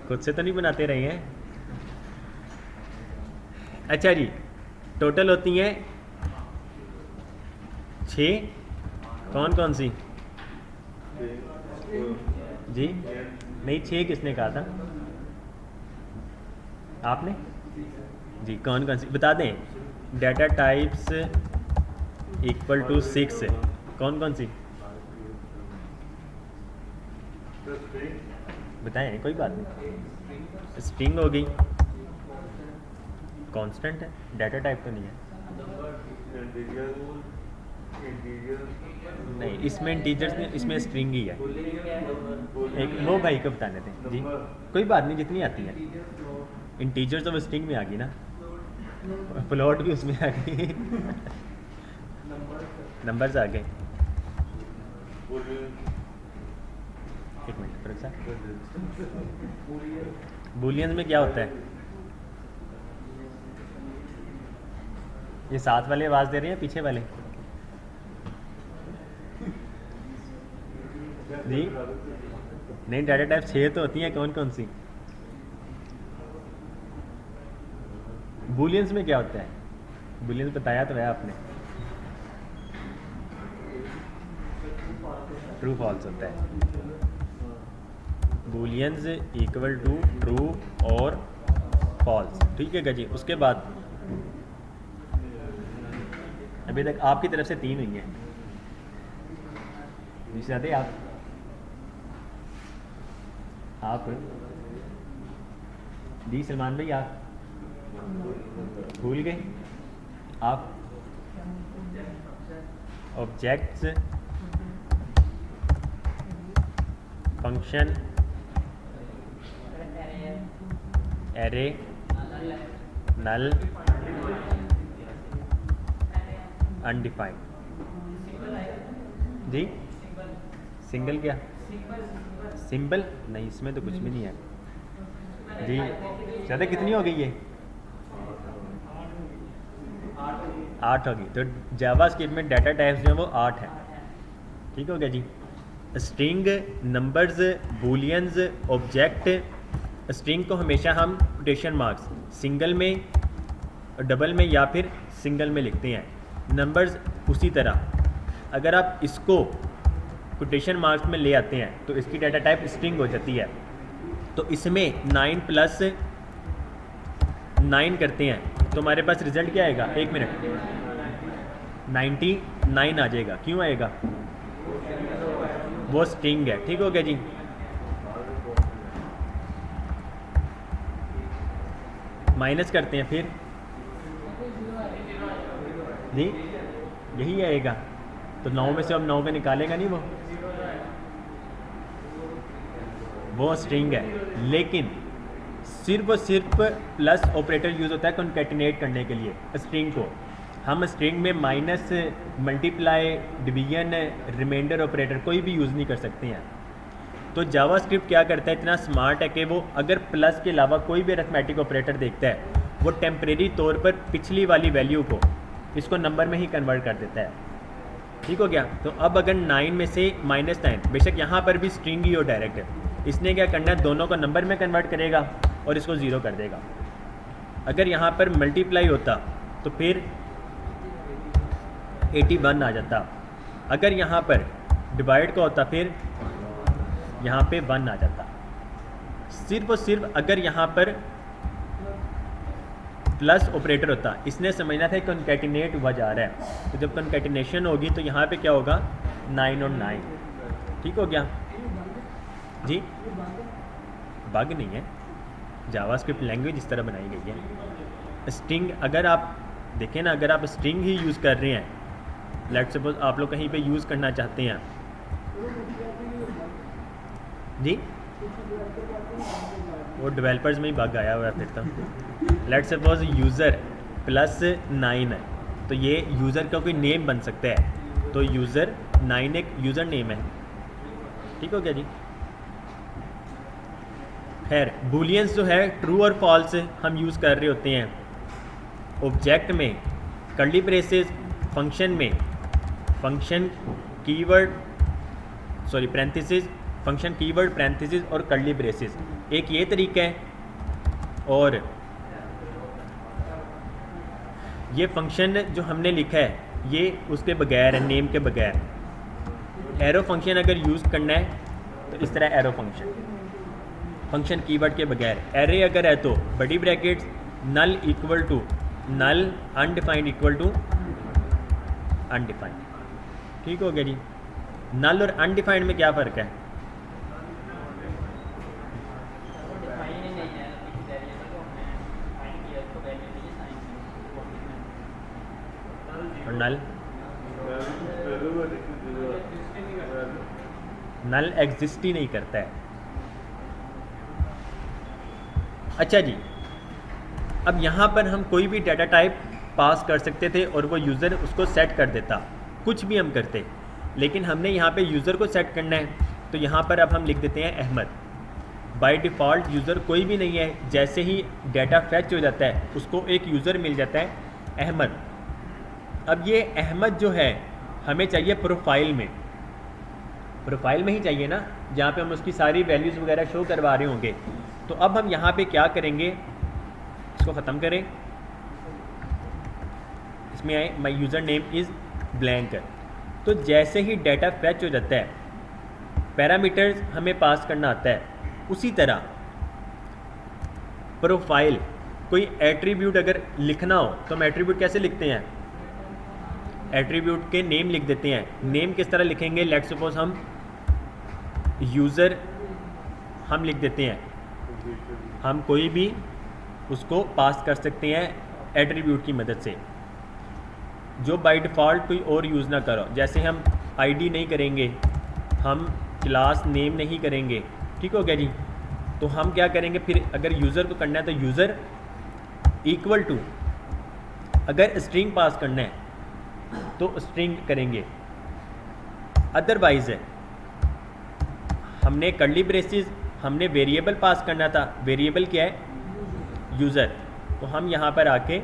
खुद से तो नहीं बनाते रहे हैं? अच्छा जी, टोटल होती हैं 6। कौन कौन सी जी? नहीं 6 किसने कहा था? आपने जी? कौन कौन सी बता दें? डाटा टाइप्स इक्वल टू 6, कौन कौन सी बताएं? कोई बात नहीं। स्ट्रिंग हो गई, कांस्टेंट है, डाटा टाइप तो नहीं है। नहीं, इसमें इंटीजर्स नहीं, इसमें स्ट्रिंग ही है। एक नो भाई को बताने दें जी, कोई बात नहीं, जितनी आती है। इंटीजर्स तो स्ट्रिंग में आ गई ना, फ्लोट भी उसमें आ गई, नंबर्स आ गए। एक मिनट फर्क साहब, बूलियंस में क्या होता है? ये साथ वाले आवाज़ दे रहे हैं पीछे वाले जी? नहीं, डाटा टाइप 6 तो होती हैं, कौन कौन सी? बूलियंस में क्या होता है? बूलियंस बताया तो है आपने, ट्रू फॉल्स होता है। बूलियंस इक्वल टू ट्रू और फॉल्स, ठीक है जी। उसके बाद अभी तक आपकी तरफ से 3 हुई हैं, निशाते आप जी सलमान भाई, आप भूल गए? आप ऑब्जेक्ट्स, फंक्शन, एरे, नल, अनडिफाइंड जी। सिंगल क्या? सिंबल नहीं, इसमें तो कुछ भी नहीं है जी। ज़्यादा कितनी हो गई ये? 8 होगी। तो जावास्क्रिप्ट में डाटा टाइप्स जो है वो 8 है, ठीक हो गया जी। String, numbers, booleans, object. String को हमेशा हम कोटेशन मार्क्स सिंगल में, डबल में या फिर सिंगल में लिखते हैं। नंबर्स उसी तरह, अगर आप इसको कोटेशन मार्क्स में ले आते हैं तो इसकी डाटा टाइप स्ट्रिंग हो जाती है। तो इसमें 9 प्लस 9 करते हैं तो हमारे पास रिजल्ट क्या आएगा? 1 मिनट, 99 आ जाएगा। क्यों आएगा? वो स्ट्रिंग है, ठीक हो गया जी। माइनस करते हैं फिर जी, यही आएगा। तो 9 में से अब 9 का निकालेगा नहीं वो स्ट्रिंग है। लेकिन सिर्फ और सिर्फ प्लस ऑपरेटर यूज़ होता है कॉन्कैटिनेट करने के लिए स्ट्रिंग को। हम स्ट्रिंग में minus, multiply, division, reminder operator कोई भी यूज़ नहीं कर सकते हैं। तो जावास्क्रिप्ट क्या करता है, इतना स्मार्ट है कि वो अगर प्लस के अलावा कोई भी अरिथमेटिक ऑपरेटर देखता है, वो टेम्परेरी तौर पर पिछली वाली वैल्यू को इसको नंबर में ही कन्वर्ट कर देता है, ठीक हो गया। तो अब अगर 9 में से -9, बेशक यहाँ पर भी स्ट्रिंग ही हो डायरेक्ट है, इसने क्या करना है, दोनों को नंबर में कन्वर्ट करेगा और इसको 0 कर देगा। अगर यहाँ पर मल्टीप्लाई होता तो फिर 81 आ जाता। अगर यहाँ पर डिवाइड का होता फिर यहाँ पे 1 आ जाता। सिर्फ और सिर्फ अगर यहाँ पर प्लस ऑपरेटर होता, इसने समझना था कॉन्कैटिनेट हुआ जा रहा है, तो जब कॉन्कैटिनेशन होगी तो यहाँ पे क्या होगा, 9 और 9, ठीक हो गया जी। बग नहीं है, जावास्क्रिप्ट लैंग्वेज इस तरह बनाई गई है। स्ट्रिंग अगर आप देखें ना, अगर आप स्ट्रिंग ही यूज़ कर रहे हैं, लेट्स सपोज आप लोग कहीं पे यूज़ करना चाहते हैं जी, वो डेवलपर्स में ही बग आया हुआ है फिर तो। लेट्स सपोज यूज़र +9 है, तो ये यूज़र का कोई नेम बन सकता है, तो यूज़र 9 एक यूज़र नेम है, ठीक हो गया जी। खैर, बूलियंस जो है ट्रू और फॉल्स हम यूज़ कर रहे होते हैं ऑब्जेक्ट में, कर्ली ब्रेसेस, फंक्शन में, function keyword parenthesis, function keyword, parenthesis और कर्ली ब्रेसेस, एक ये तरीका है। और ये फंक्शन जो हमने लिखा है ये उसके बगैर है, नेम के बगैर। एरो फंक्शन अगर यूज़ करना है तो इस तरह एरो फंक्शन कीवर्ड के बगैर। एरे अगर है तो बड़ी brackets, null equal to null, undefined equal to undefined, ठीक हो गया जी। नल और अनडिफाइंड में क्या फ़र्क है? और नल नल एग्जिस्ट ही नहीं करता है। अच्छा जी, अब यहाँ पर हम कोई भी डाटा टाइप पास कर सकते थे और वो यूज़र उसको सेट कर देता, कुछ भी हम करते, लेकिन हमने यहाँ पे यूज़र को सेट करना है। तो यहाँ पर अब हम लिख देते हैं अहमद। बाय डिफ़ॉल्ट यूज़र कोई भी नहीं है, जैसे ही डाटा फैच हो जाता है उसको एक यूज़र मिल जाता है अहमद। अब ये अहमद जो है हमें चाहिए प्रोफाइल में, प्रोफाइल में ही चाहिए ना, जहाँ पे हम उसकी सारी वैल्यूज़ वगैरह शो करवा रहे होंगे। तो अब हम यहाँ पे क्या करेंगे, इसको ख़त्म करें, इसमें आए माई यूज़र नेम इज़ ब्लैंक। तो जैसे ही डाटा फैच हो जाता है, पैरामीटर्स हमें पास करना आता है, उसी तरह प्रोफाइल कोई एट्रीब्यूट अगर लिखना हो तो हम एट्रीब्यूट कैसे लिखते हैं, एट्रीब्यूट के नेम लिख देते हैं। नेम किस तरह लिखेंगे, लेट्स सपोज हम यूज़र हम लिख देते हैं, हम कोई भी उसको पास कर सकते हैं एट्रीब्यूट की मदद से, जो बाय डिफ़ॉल्ट कोई और यूज़ ना करो। जैसे हम आईडी नहीं करेंगे, हम क्लास नेम नहीं करेंगे, ठीक हो गया जी। तो हम क्या करेंगे फिर, अगर यूज़र को करना है तो यूज़र इक्वल टू, अगर स्ट्रिंग पास करना है तो स्ट्रिंग करेंगे, अदरवाइज हमने कर्ली ब्रेसेस, हमने वेरिएबल पास करना था, वेरिएबल क्या है, यूज़र, तो हम यहाँ पर आके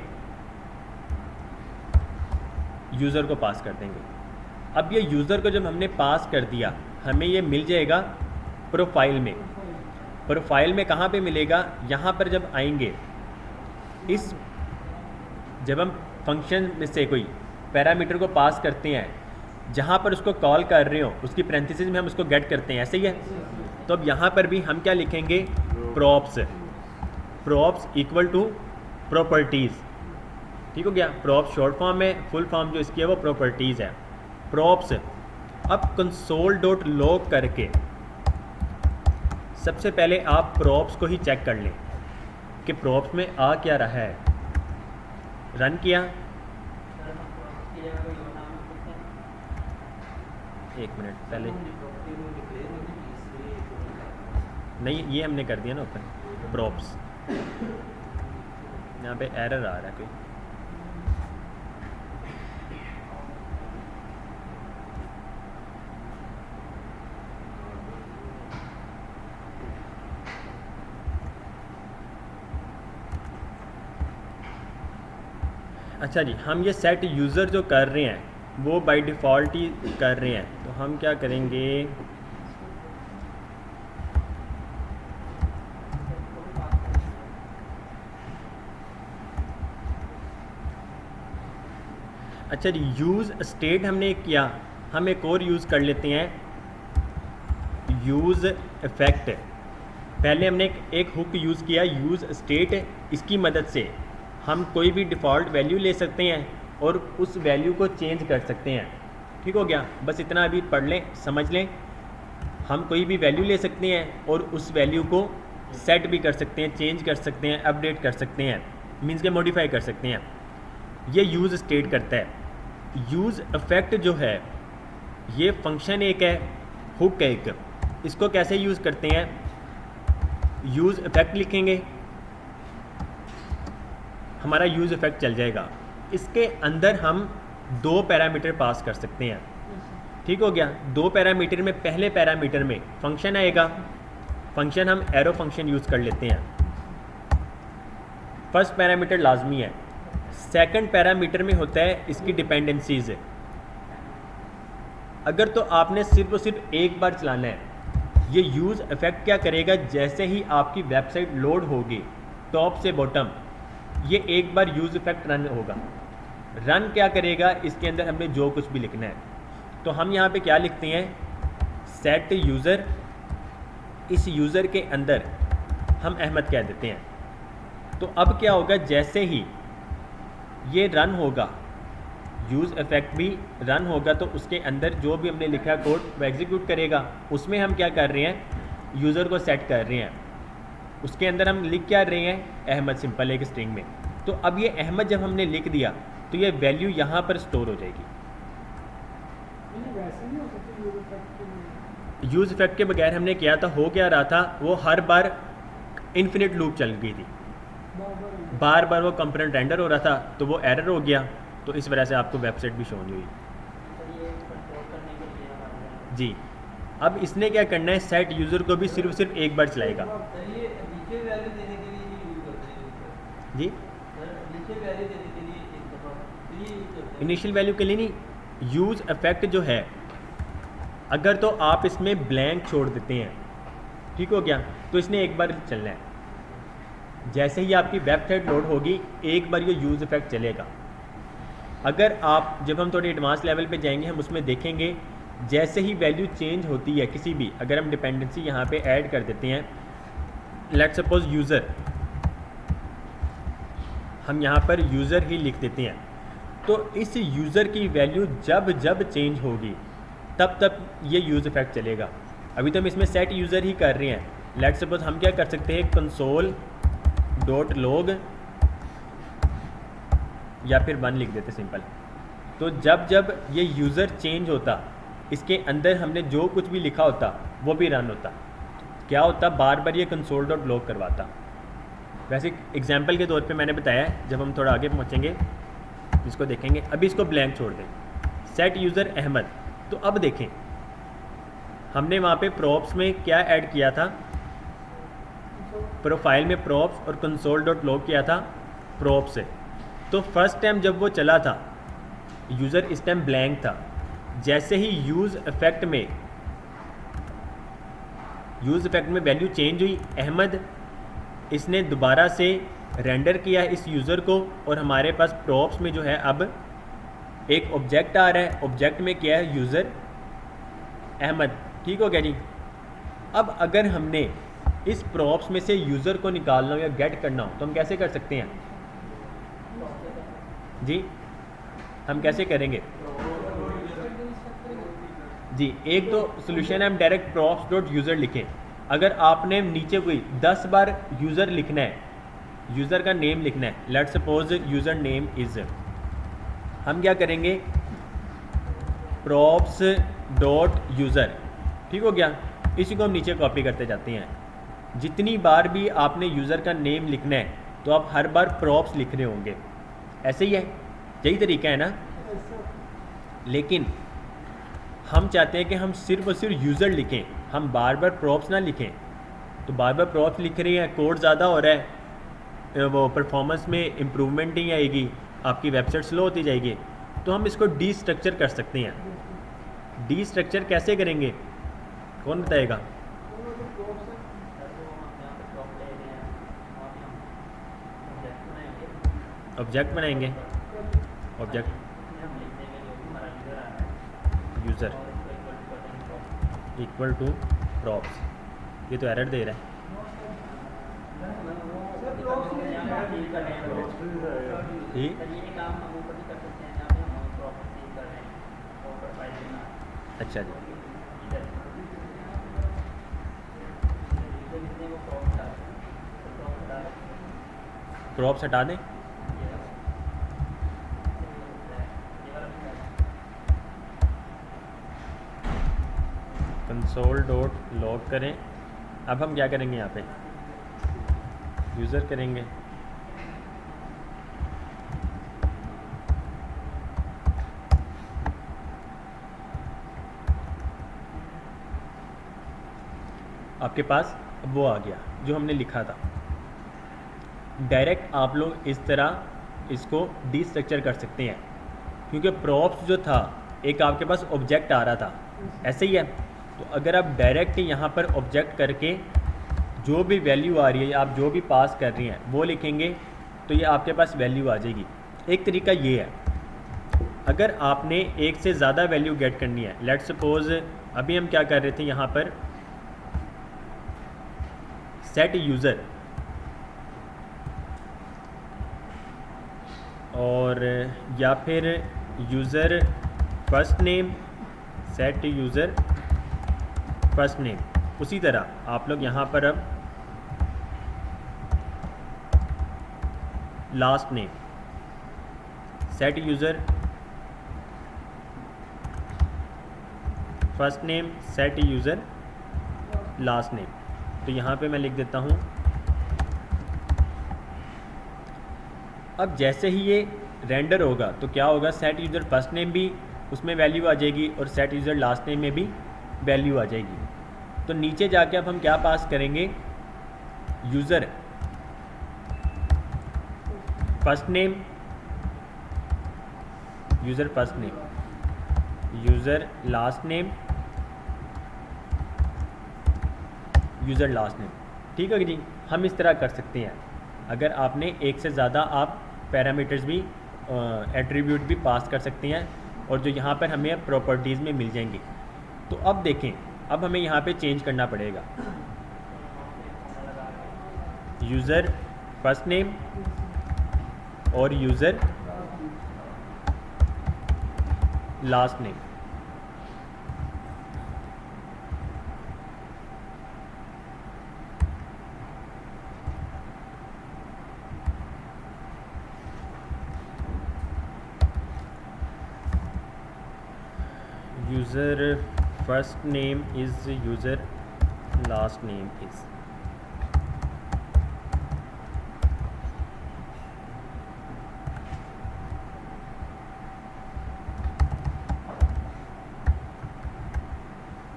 यूज़र को पास कर देंगे। अब ये यूज़र को जब हमने पास कर दिया, हमें ये मिल जाएगा प्रोफाइल में। प्रोफाइल में कहाँ पे मिलेगा, यहाँ पर जब आएंगे, इस जब हम फंक्शन में से कोई पैरामीटर को पास करते हैं, जहाँ पर उसको कॉल कर रहे हो उसकी पैरेंथेसिस में हम उसको गेट करते हैं, ऐसे ही है। तो अब यहाँ पर भी हम क्या लिखेंगे, props, props equal to properties, ठीक हो गया। प्रॉप्स शॉर्ट फॉर्म में, फुल फॉर्म जो इसकी है वो प्रॉपर्टीज़ है, प्रॉप्स। अब कंसोल डॉट लॉग करके सबसे पहले आप प्रॉप्स को ही चेक कर लें कि प्रॉप्स में आ क्या रहा है। रन किया, एक मिनट पहले, नहीं ये हमने कर दिया ना ओपन प्रॉप्स, यहाँ पे एरर आ रहा है कोई। अच्छा जी, हम ये सेट यूज़र जो कर रहे हैं वो बाय डिफ़ॉल्ट ही कर रहे हैं, तो हम क्या करेंगे, अच्छा जी, यूज़ स्टेट हमने किया, हम एक और यूज़ कर लेते हैं, यूज़ इफ़ेक्ट। पहले हमने एक हुक यूज़ किया यूज़ स्टेट, इसकी मदद से हम कोई भी डिफ़ॉल्ट वैल्यू ले सकते हैं और उस वैल्यू को चेंज कर सकते हैं, ठीक हो गया। बस इतना अभी पढ़ लें, समझ लें, हम कोई भी वैल्यू ले सकते हैं और उस वैल्यू को सेट भी कर सकते हैं, चेंज कर सकते हैं, अपडेट कर सकते हैं, मीन्स के मॉडिफाई कर सकते हैं। ये यूज़ स्टेट करता है। यूज़ इफ़ेक्ट जो है ये फंक्शन एक है, हुक है एक। इसको कैसे यूज़ करते हैं, यूज़ इफ़ेक्ट लिखेंगे, हमारा यूज़ इफ़ेक्ट चल जाएगा। इसके अंदर हम 2 पैरामीटर पास कर सकते हैं, ठीक हो गया। 2 पैरामीटर में, पहले पैरामीटर में फंक्शन आएगा, फंक्शन हम एरो फंक्शन यूज़ कर लेते हैं, फर्स्ट पैरामीटर लाजमी है। सेकंड पैरामीटर में होता है इसकी डिपेंडेंसीज। अगर तो आपने सिर्फ और सिर्फ एक बार चलाना है, ये यूज़ इफ़ेक्ट क्या करेगा, जैसे ही आपकी वेबसाइट लोड होगी टॉप से बॉटम, ये एक बार यूज़ इफ़ेक्ट रन होगा। रन क्या करेगा, इसके अंदर हमने जो कुछ भी लिखना है, तो हम यहाँ पे क्या लिखते हैं, सेट यूज़र, इस यूज़र के अंदर हम अहमद कह देते हैं। तो अब क्या होगा, जैसे ही ये रन होगा, यूज़ इफ़ेक्ट भी रन होगा, तो उसके अंदर जो भी हमने लिखा कोड वो एग्जीक्यूट करेगा। उसमें हम क्या कर रहे हैं, यूज़र को सेट कर रहे हैं, उसके अंदर हम लिख क्या रहे हैं, अहमद, सिंपल एक स्ट्रिंग में। तो अब ये अहमद जब हमने लिख दिया तो ये वैल्यू यहाँ पर स्टोर हो जाएगी, वैसे नहीं हो सकते यूज इफेक्ट के लिए। यूज़ इफेक्ट के बगैर हमने किया था, हो क्या रहा था, वो हर बार इन्फिनिट लूप चल गई थी, बार बार वो कंपोनेंट रेंडर हो रहा था, तो वो एरर हो गया, तो इस वजह से आपको वेबसाइट भी शो नहीं हुई। तो ये कंट्रोल करने के लिए हमारे जी, अब इसने क्या करना है, सेट यूज़र को भी सिर्फ एक बार चलाएगा। सर ये नीचे वैल्यू देने के लिए यूज करते हैं यूजर। जी, सर नीचे वैल्यू देने के लिए एक दफ़ा तो ये यूज करते हैं। इनिशियल वैल्यू के लिए नहीं, यूज़ इफेक्ट जो है, अगर तो आप इसमें ब्लैंक छोड़ देते हैं, ठीक हो गया, तो इसने एक बार चलना है। जैसे ही आपकी वेबसाइट लोड होगी, एक बार ये यूज़ इफेक्ट चलेगा। अगर आप, जब हम थोड़ी एडवांस लेवल पे जाएंगे, हम उसमें देखेंगे जैसे ही वैल्यू चेंज होती है किसी भी, अगर हम डिपेंडेंसी यहाँ पे ऐड कर देते हैं, लेट्स सपोज यूज़र, हम यहाँ पर यूज़र ही लिख देते हैं, तो इस यूज़र की वैल्यू जब जब चेंज होगी तब तक ये यूज़ इफेक्ट चलेगा। अभी तो हम इसमें सेट यूज़र ही कर रहे हैं। लेट्स सपोज हम क्या कर सकते हैं, कंसोल डॉट लॉग या फिर 1 लिख देते सिंपल। तो जब जब ये यूज़र चेंज होता, इसके अंदर हमने जो कुछ भी लिखा होता वो भी रन होता। क्या होता, बार बार ये कंसोल डॉट लॉग करवाता। वैसे एग्जाम्पल के तौर पे मैंने बताया है, जब हम थोड़ा आगे पहुँचेंगे इसको देखेंगे। अभी इसको ब्लैंक छोड़ दें, सेट यूज़र अहमद। तो अब देखें, हमने वहाँ पे प्रॉप्स में क्या ऐड किया था, प्रोफाइल में प्रॉप्स और कंसोल डॉट लॉग किया था प्रॉप्स से। तो फर्स्ट टाइम जब वो चला था, यूज़र इस टाइम ब्लैंक था। जैसे ही यूज़ इफेक्ट में वैल्यू चेंज हुई, अहमद इसने दोबारा से रेंडर किया इस यूज़र को, और हमारे पास प्रॉप्स में जो है अब एक ऑब्जेक्ट आ रहा है। ऑब्जेक्ट में क्या है, यूज़र अहमद, ठीक हो गया जी। अब अगर हमने इस प्रॉप्स में से यूज़र को निकालना हो या गेट करना हो, तो हम कैसे कर सकते हैं जी, हम कैसे करेंगे जी। एक तो सोल्यूशन है, हम डायरेक्ट प्रॉप्स डॉट यूज़र लिखें। अगर आपने नीचे कोई 10 बार यूज़र लिखना है, यूज़र का नेम लिखना है, let's suppose user name is, हम क्या करेंगे, प्रॉप्स डॉट यूज़र, ठीक हो गया। इसी को हम नीचे कॉपी करते जाते हैं। जितनी बार भी आपने यूज़र का नेम लिखना है, तो आप हर बार प्रॉप्स लिख रहे होंगे। ऐसे ही है, यही तरीका है ना। लेकिन हम चाहते हैं कि हम सिर्फ और सिर्फ यूज़र लिखें, हम बार बार प्रॉप्स ना लिखें। तो बार बार प्रॉप्स लिख रहे हैं, कोड ज़्यादा हो रहा है, वो परफॉर्मेंस में इम्प्रूवमेंट नहीं आएगी, आपकी वेबसाइट स्लो होती जाएगी। तो हम इसको डी स्ट्रक्चर कर सकते हैं। डी स्ट्रक्चर कैसे करेंगे, कौन बताएगा? ऑब्जेक्ट बनाएंगे, object user equal to props. ये तो एरर दे रहा है। ठीक, अच्छा जी, प्रॉप्स हटा दें। कंसोल डॉट लॉग करें। अब हम क्या करेंगे, यहाँ पे यूज़र करेंगे। आपके पास वो आ गया जो हमने लिखा था। डायरेक्ट आप लोग इस तरह इसको डी स्ट्रक्चर कर सकते हैं, क्योंकि प्रॉप्स जो था एक आपके पास ऑब्जेक्ट आ रहा था, ऐसे ही है। तो अगर आप डायरेक्ट यहाँ पर ऑब्जेक्ट करके जो भी वैल्यू आ रही है, आप जो भी पास कर रही हैं वो लिखेंगे, तो ये आपके पास वैल्यू आ जाएगी। एक तरीका ये है, अगर आपने एक से ज़्यादा वैल्यू गेट करनी है, लेट्स सपोज अभी हम क्या कर रहे थे यहाँ पर, सेट यूज़र और या फिर user first name, set user first name. उसी तरह आप लोग यहाँ पर अब last name, set user first name set user last name. तो यहाँ पे मैं लिख देता हूँ। अब जैसे ही ये रेंडर होगा तो क्या होगा, सेट यूज़र फर्स्ट नेम भी उसमें वैल्यू आ जाएगी और सेट यूज़र लास्ट नेम में भी वैल्यू आ जाएगी। तो नीचे जाके अब हम क्या पास करेंगे, user first name, user first name, user last name, user last name. ठीक है जी, हम इस तरह कर सकते हैं। अगर आपने एक से ज़्यादा आप पैरामीटर्स भी एट्रीब्यूट भी पास कर सकते हैं और जो यहाँ पर हमें प्रॉपर्टीज़ में मिल जाएंगी। तो अब देखें, अब हमें यहाँ पे चेंज करना पड़ेगा, यूज़र फर्स्ट नेम और user last name. user first name is user last name is।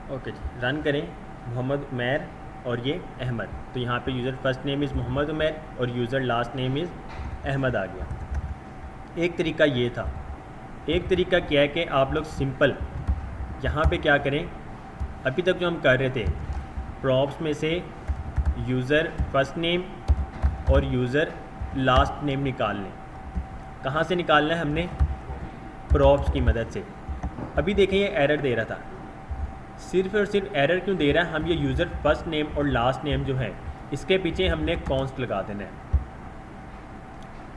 Okay जी, रन करें। मोहम्मद उमैर और ये अहमद। तो यहाँ पे user first name is Mohammad Umair और user last name is Ahmed आ गया। एक तरीका ये था। एक तरीका क्या है कि आप लोग सिंपल यहाँ पे क्या करें, अभी तक जो हम कर रहे थे प्रॉप्स में से यूज़र फर्स्ट नेम और यूज़र लास्ट नेम निकाल लें। कहाँ से निकालना है हमने, प्रॉप्स की मदद से। अभी देखें ये एरर दे रहा था, सिर्फ और सिर्फ एरर क्यों दे रहा है, हम ये यूज़र फर्स्ट नेम और लास्ट नेम जो है इसके पीछे हमने कॉन्स्ट लगा देना है।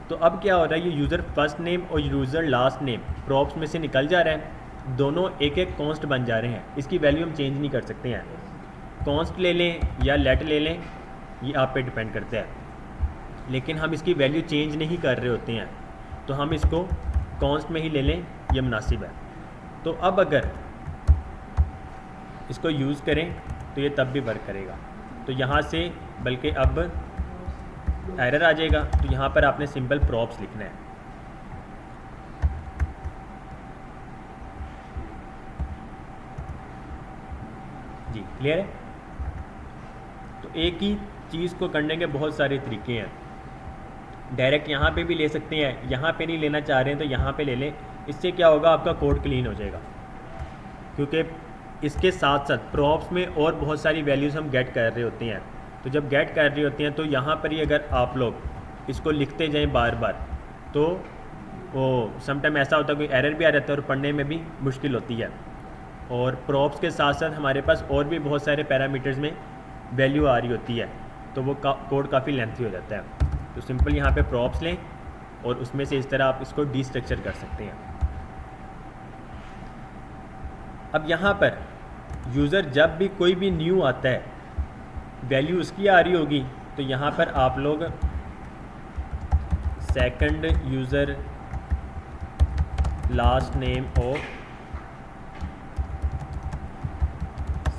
तो अब क्या हो रहा है, ये यूज़र फर्स्ट नेम और यूज़र लास्ट नेम प्रॉप्स में से निकल जा रहा है, दोनों एक एक कॉन्स्ट बन जा रहे हैं। इसकी वैल्यू हम चेंज नहीं कर सकते हैं, कॉन्स्ट ले लें या लेट ले लें, ये आप पे डिपेंड करता है। लेकिन हम इसकी वैल्यू चेंज नहीं कर रहे होते हैं, तो हम इसको कॉन्स्ट में ही ले लें, ये मुनासिब है। तो अब अगर इसको यूज़ करें तो ये तब भी वर्क करेगा। तो यहाँ से बल्कि अब एरर आ जाएगा, तो यहाँ पर आपने सिंपल प्रॉप्स लिखना है। जी क्लियर है। तो एक ही चीज़ को करने के बहुत सारे तरीके हैं। डायरेक्ट यहाँ पे भी ले सकते हैं, यहाँ पे नहीं लेना चाह रहे हैं तो यहाँ पे ले लें। इससे क्या होगा, आपका कोड क्लीन हो जाएगा, क्योंकि इसके साथ साथ प्रॉप्स में और बहुत सारी वैल्यूज़ हम गेट कर रहे होते हैं। तो जब गेट कर रही होती हैं तो यहाँ पर ही अगर आप लोग इसको लिखते जाएं बार बार, तो वो समटाइम ऐसा होता है कोई एरर भी आ जाता है और पढ़ने में भी मुश्किल होती है। और प्रॉप्स के साथ साथ हमारे पास और भी बहुत सारे पैरामीटर्स में वैल्यू आ रही होती है, तो वो कोड काफ़ी लेंथी हो जाता है। तो सिंपल यहाँ पे प्रॉप्स लें और उसमें से इस तरह आप इसको डीस्ट्रक्चर कर सकते हैं। अब यहाँ पर यूज़र जब भी कोई भी न्यू आता है, वैल्यू उसकी आ रही होगी, तो यहाँ पर आप लोग second user last name of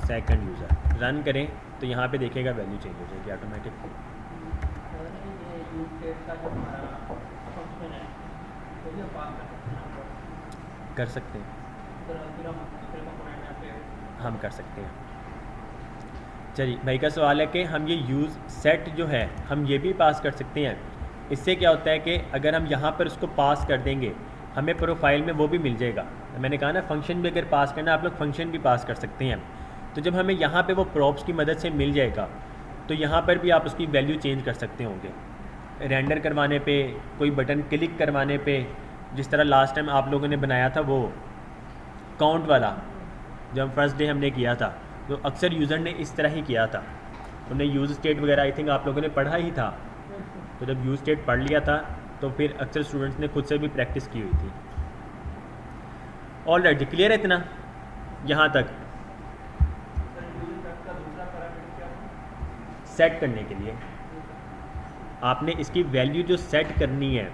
second user run करें तो यहाँ पे देखेगा वैल्यू चेंज हो जाएगी ऑटोमेटिक। कर सकते हैं, हम कर सकते हैं। चलिए, भाई का सवाल है कि हम ये यूज़ सेट जो है हम ये भी पास कर सकते हैं। इससे क्या होता है कि अगर हम यहाँ पर उसको पास कर देंगे, हमें प्रोफाइल में वो भी मिल जाएगा। मैंने कहा ना, फंक्शन भी अगर पास करना, आप लोग फंक्शन भी पास कर सकते हैं। तो जब हमें यहाँ पे वो प्रॉप्स की मदद से मिल जाएगा, तो यहाँ पर भी आप उसकी वैल्यू चेंज कर सकते होंगे। रेंडर करवाने पे, कोई बटन क्लिक करवाने पे, जिस तरह लास्ट टाइम आप लोगों ने बनाया था वो काउंट वाला, जब फर्स्ट डे हमने किया था, तो अक्सर यूज़र ने इस तरह ही किया था। उन्हें यूज़ स्टेट वगैरह आई थिंक आप लोगों ने पढ़ा ही था। तो जब यूज़ स्टेट पढ़ लिया था तो फिर अक्सर स्टूडेंट्स ने खुद से भी प्रैक्टिस की हुई थी। ऑलराइट, क्लियर है इतना यहाँ तक? सेट करने के लिए आपने इसकी वैल्यू जो सेट करनी है,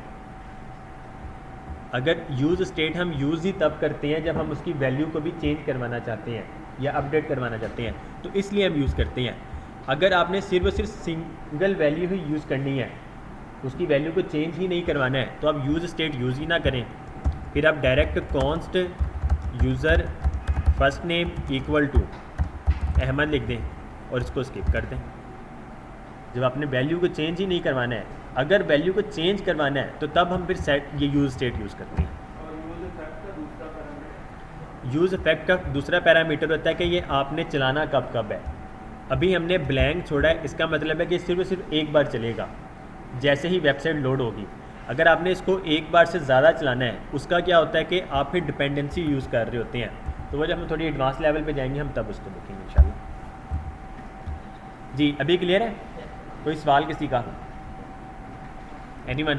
अगर यूज़ स्टेट हम यूज़ ही तब करते हैं जब हम उसकी वैल्यू को भी चेंज करवाना चाहते हैं। या अपडेट करवाना चाहते हैं, तो इसलिए हम यूज़ करते हैं। अगर आपने सिर्फ और सिर्फ सिंगल वैल्यू ही यूज़ करनी है, उसकी वैल्यू को चेंज ही नहीं करवाना है, तो आप यूज़ स्टेट यूज़ ही ना करें। फिर आप direct const user first name equal to Ahmed लिख दें और इसको स्किप कर दें। जब आपने वैल्यू को चेंज ही नहीं करवाना है, अगर वैल्यू को चेंज करवाना है तो तब हम फिर सेट ये यूज़ स्टेट यूज़ करते हैं। यूज़ इफेक्ट का दूसरा पैरामीटर होता है कि ये आपने चलाना कब कब है। अभी हमने ब्लैंक छोड़ा है, इसका मतलब है कि सिर्फ और सिर्फ एक बार चलेगा जैसे ही वेबसाइट लोड होगी। अगर आपने इसको एक बार से ज़्यादा चलाना है, उसका क्या होता है कि आप फिर डिपेंडेंसी यूज़ कर रहे होते हैं। तो वो जब हम थोड़ी एडवांस लेवल पे जाएंगे हम तब उसको देखेंगे इंशाल्लाह। जी अभी क्लियर है? कोई सवाल किसी का? एनीवन?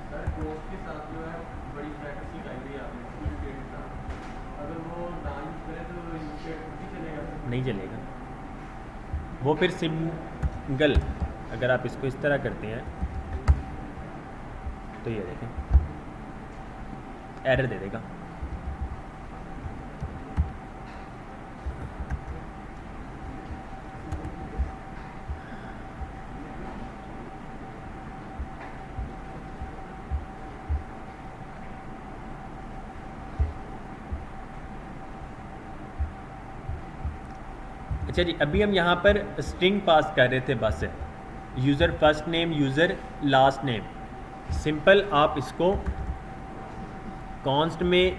सर कोर्स के साथ जो है बड़ी प्रैक्टिस लगाई हुई है आपने फुल स्टेट का, अगर वो ना यूज करें तो यूज स्टेट नहीं चलेगा? नहीं चलेगा वो फिर सिंगल। अगर आप इसको इस तरह करते हैं तो ये देखें एरर दे देगा। अच्छा जी, अभी हम यहाँ पर स्ट्रिंग पास कर रहे थे बस, user first name user last name. Simple आप इसको कॉन्स्ट में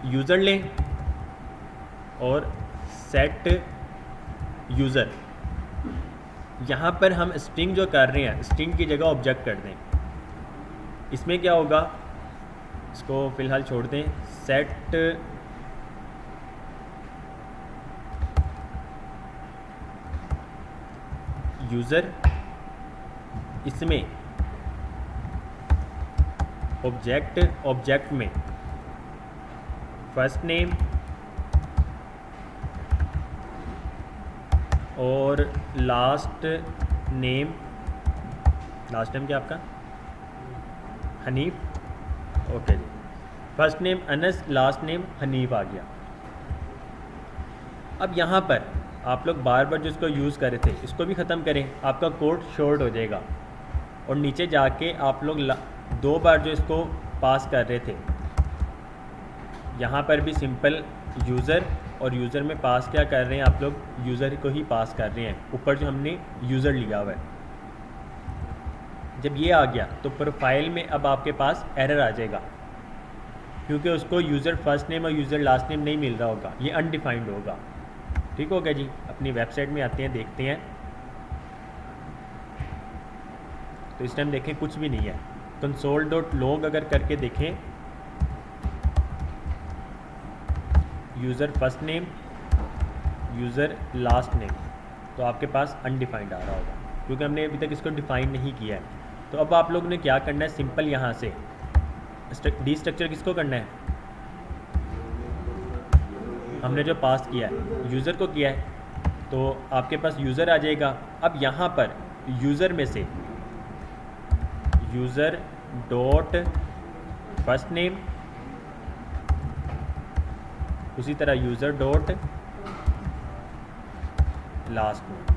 यूज़र लें और सेट यूज़र। यहाँ पर हम स्ट्रिंग जो कर रहे हैं, स्ट्रिंग की जगह ऑब्जेक्ट कर दें। इसमें क्या होगा, इसको फ़िलहाल छोड़ दें। सेट यूज़र, इसमें ऑब्जेक्ट में फर्स्ट नेम और लास्ट नेम क्या आपका? हनीफ। ओके जी, first name Anas, last name Hanif आ गया। अब यहाँ पर आप लोग बार बार जो इसको यूज़ कर रहे थे इसको भी ख़त्म करें, आपका कोड शॉर्ट हो जाएगा। और नीचे जाके आप लोग दो बार जो इसको पास कर रहे थे, यहाँ पर भी सिंपल यूज़र और यूज़र में पास क्या कर रहे हैं आप लोग? यूज़र को ही पास कर रहे हैं, ऊपर जो हमने यूज़र लिया हुआ है। जब ये आ गया तो प्रोफाइल में अब आपके पास एरर आ जाएगा, क्योंकि उसको यूज़र फर्स्ट नेम और यूज़र लास्ट नेम नहीं मिल रहा होगा, ये अनडिफाइंड होगा। ठीक हो गया जी। अपनी वेबसाइट में आते हैं, देखते हैं। तो इस टाइम देखें कुछ भी नहीं है। console.log अगर करके देखें, user first name user last name, तो आपके पास अनडिफाइंड आ रहा होगा, क्योंकि हमने अभी तक इसको डिफाइन नहीं किया है। तो अब आप लोग ने क्या करना है, सिंपल यहाँ से डी स्ट्रक्चर किसको करना है? हमने जो पास किया है यूज़र को किया है, तो आपके पास यूज़र आ जाएगा। अब यहाँ पर यूज़र में से यूज़र डॉट फर्स्ट नेम, उसी तरह यूज़र डॉट लास्ट नेम।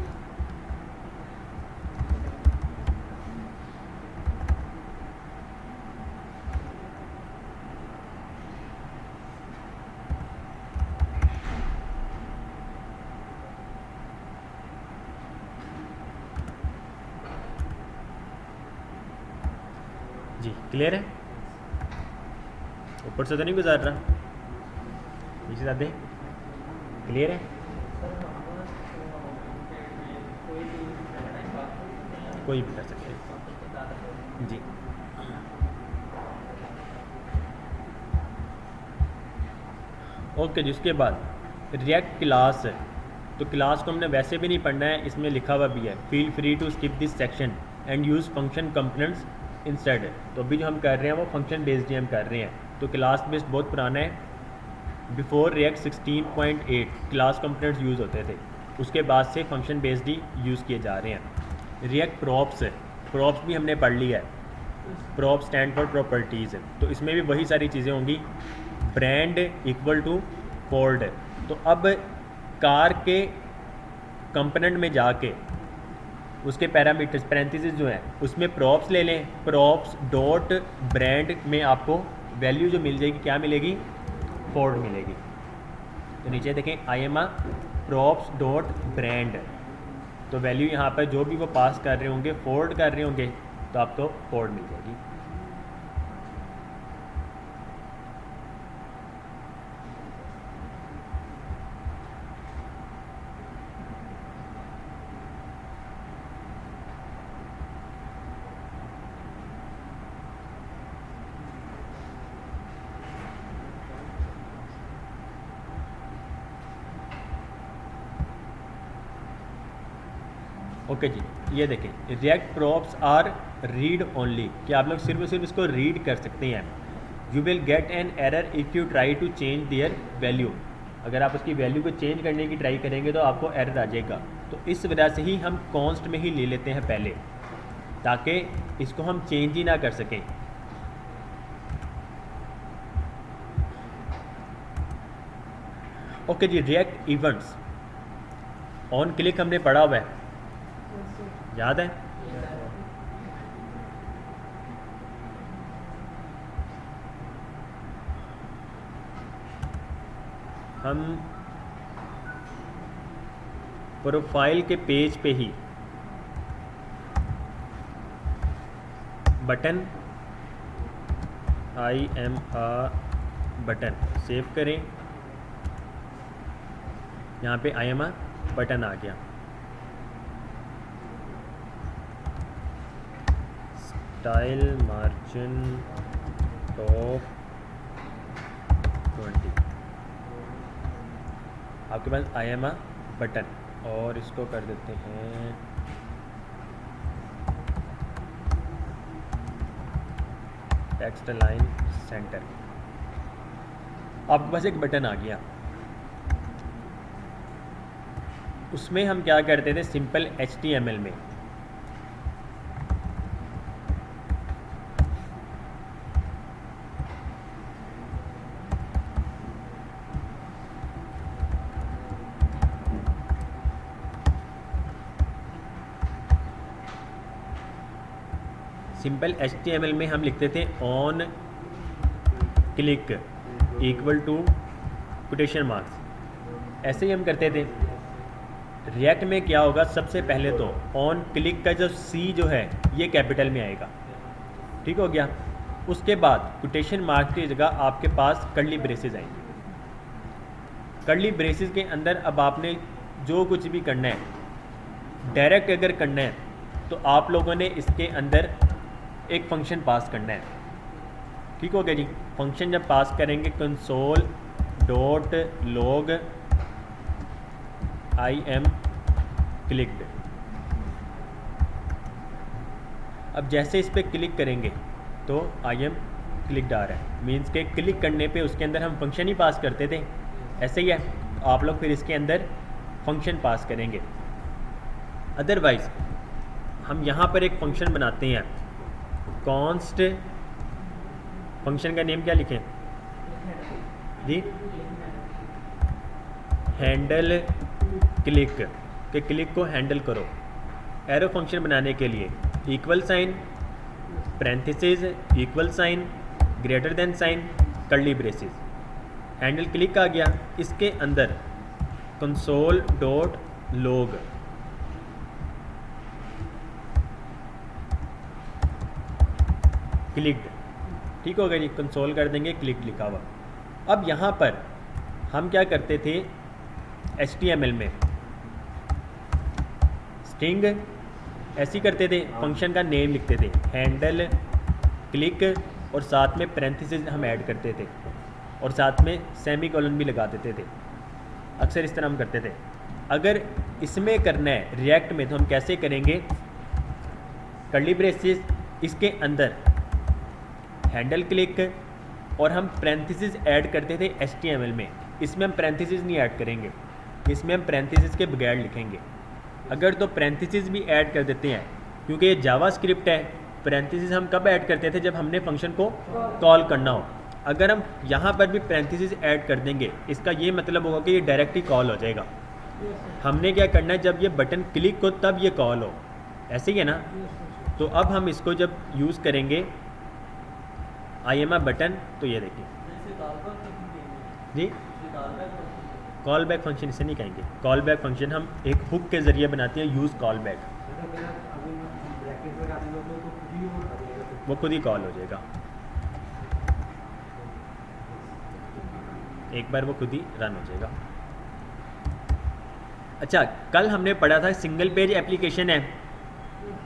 जी क्लियर है? ऊपर से तो नहीं गुजार रहा? नीचे ज़्यादा क्लियर है? कोई भी कर सकते हैं जी। ओके जी। उसके बाद रिएक्ट क्लास है, तो क्लास को हमने वैसे भी नहीं पढ़ना है, इसमें लिखा हुआ भी है feel free to skip this section and use function components instead. तो अभी जो हम कर रहे हैं वो फंक्शन बेस्ड ही हम कर रहे हैं। तो क्लास बेस्ड बहुत पुराना है, before react 16.8 class components use होते थे, उसके बाद से फंक्शन बेस्ड ही यूज़ किए जा रहे हैं। रिएक्ट प्रॉप्स है, प्रॉप्स भी हमने पढ़ लिया है। प्रॉप स्टैंड फॉर प्रॉपर्टीज़ है, तो इसमें भी वही सारी चीज़ें होंगी। Brand equal to fold. तो अब कार के कंपोनेंट में जाके उसके पैरामीटर्स पैरेंथेसिस जो हैं उसमें प्रॉप्स ले लें, प्रॉप्स डॉट ब्रांड में आपको वैल्यू जो मिल जाएगी क्या मिलेगी, फोल्ड मिलेगी। तो नीचे देखें I am a props dot brand, तो वैल्यू यहाँ पर जो भी वो पास कर रहे होंगे फोल्ड कर रहे होंगे तो आपको फोल्ड मिल जाएगी। ओके जी, ये देखें React props are read only, कि आप लोग सिर्फ और सिर्फ इसको रीड कर सकते हैं। You will get an error if you try to change their value, अगर आप उसकी वैल्यू को चेंज करने की ट्राई करेंगे तो आपको एरर आ जाएगा। तो इस वजह से ही हम कॉन्स्ट में ही ले लेते हैं पहले, ताकि इसको हम चेंज ही ना कर सकें। ओके जी, रिएक्ट इवेंट्स ऑन क्लिक हमने पढ़ा हुआ है, याद है? हम प्रोफाइल के पेज पे ही button I am a button save करें, यहाँ पे आई एम आ बटन आ गया। स्टाइल मार्जिन टॉप 20, आपके पास आई एम आ बटन, और इसको कर देते हैं टेक्स्ट लाइन सेंटर। आपके पास एक बटन आ गया, उसमें हम क्या करते थे सिंपल HTML में HTML में हम लिखते थे on click equal to quotation marks, ऐसे ही हम करते थे। रिएक्ट में क्या होगा, सबसे पहले तो ऑन क्लिक का जो C जो है ये कैपिटल में आएगा, ठीक हो गया। उसके बाद कोटेशन मार्क्स की जगह आपके पास कर्ली ब्रेसेस आएंगे। कर्ली ब्रेसेस के अंदर अब आपने जो कुछ भी करना है, डायरेक्ट अगर करना है तो आप लोगों ने इसके अंदर एक फंक्शन पास करना है, ठीक हो गया जी। फंक्शन जब पास करेंगे console dot log I am clicked, अब जैसे इस पर क्लिक करेंगे तो आई एम क्लिक्ड आ रहा है, मीन्स के क्लिक करने पे उसके अंदर हम फंक्शन ही पास करते थे, ऐसे ही है। आप लोग फिर इसके अंदर फंक्शन पास करेंगे। अदरवाइज हम यहाँ पर एक फंक्शन बनाते हैं, कॉन्स्ट, फंक्शन का नेम क्या लिखें जी, हैंडल क्लिक, के क्लिक को हैंडल करो। एरो फंक्शन बनाने के लिए equal sign, parenthesis, equal sign, greater than sign, curly braces, handle click आ गया। इसके अंदर कंसोल डॉट लॉग क्लिक्ड, ठीक हो गया जी, कंसोल कर देंगे क्लिक लिखा हुआ। अब यहाँ पर हम क्या करते थे HTML में स्ट्रिंग ऐसी करते थे, फंक्शन का नेम लिखते थे हैंडल क्लिक, और साथ में पैरेंथेसिस हम ऐड करते थे, और साथ में सेमी कोलन भी लगा देते थे। अक्सर इस तरह हम करते थे। अगर इसमें करना है रिएक्ट में तो हम कैसे करेंगे, कर्ली ब्रेसेस, इसके अंदर हैंडल क्लिक, और हम पैरेंथेसिस ऐड करते थे HTML में। इसमें हम पैरेंथेसिस नहीं ऐड करेंगे, इसमें हम पैरेंथेसिस के बगैर लिखेंगे। अगर तो पैरेंथेसिस भी ऐड कर देते हैं, क्योंकि ये जावा स्क्रिप्ट है, पैरेंथेसिस हम कब ऐड करते थे, जब हमने फंक्शन को कॉल करना हो। अगर हम यहाँ पर भी पैरेंथेसिस ऐड कर देंगे, इसका ये मतलब होगा कि ये डायरेक्ट ही कॉल हो जाएगा। हमने क्या करना है, जब ये बटन क्लिक हो तब ये कॉल हो, ऐसे ही है ना। तो अब हम इसको जब यूज़ करेंगे IMR बटन, तो ये देखिए जी, कॉल बैक फंक्शन इसे नहीं कहेंगे। कॉल बैक फंक्शन हम एक हुक के ज़रिए बनाते हैं, यूज़ कॉल बैक, वो खुद ही कॉल हो जाएगा, एक बार वो खुद ही रन हो जाएगा। अच्छा, कल हमने पढ़ा था सिंगल पेज एप्लीकेशन है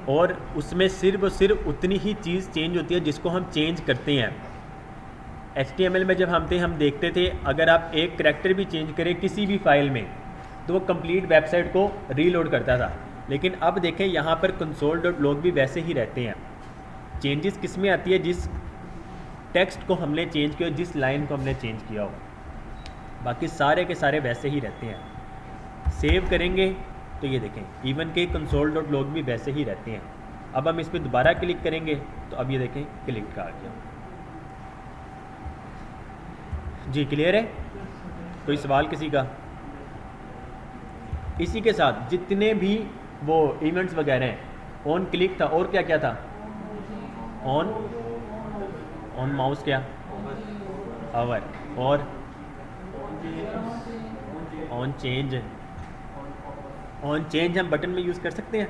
और उसमें सिर्फ और सिर्फ उतनी ही चीज़ चेंज होती है जिसको हम चेंज करते हैं। HTML में जब हम देखते थे अगर आप एक करैक्टर भी चेंज करें किसी भी फाइल में तो वो कंप्लीट वेबसाइट को रीलोड करता था। लेकिन अब देखें यहाँ पर console.log भी वैसे ही रहते हैं। चेंजेस किस में आती है, जिस टेक्स्ट को हमने चेंज किया, जिस लाइन को हमने चेंज किया हो, बाकी सारे के सारे वैसे ही रहते हैं। सेव करेंगे तो ये देखें इवन के console.log भी वैसे ही रहते हैं। अब हम इस पर दोबारा क्लिक करेंगे तो अब ये देखें क्लिक का आ गया। जी क्लियर है, कोई सवाल किसी का? इसी के साथ जितने भी वो इवेंट्स वगैरह हैं, ऑन क्लिक था और क्या क्या था, ऑन माउस क्या, आवर, और ऑन चेंज हम बटन में यूज़ कर सकते हैं।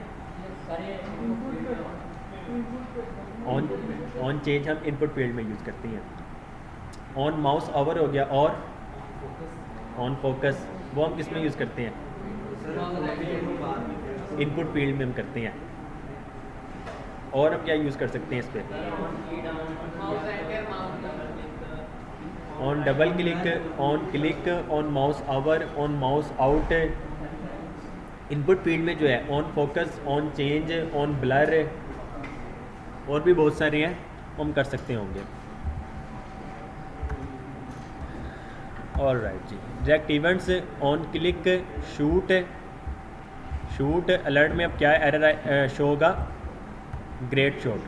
ऑन चेंज हम इनपुट फील्ड में यूज़ करते हैं। ऑन माउस ओवर हो गया, और ऑन फोकस वो हम किस में यूज़ करते हैं, इनपुट फील्ड में हम करते हैं। और हम क्या यूज़ कर सकते हैं इस पर, on double click, on mouse over, on mouse out. Input field में जो है on focus, on change, on blur, और भी बहुत सारे हैं हम कर सकते होंगे। ऑल राइट जी, direct events, on click, shoot alert में अब क्या एरर शो होगा, ग्रेट शॉट।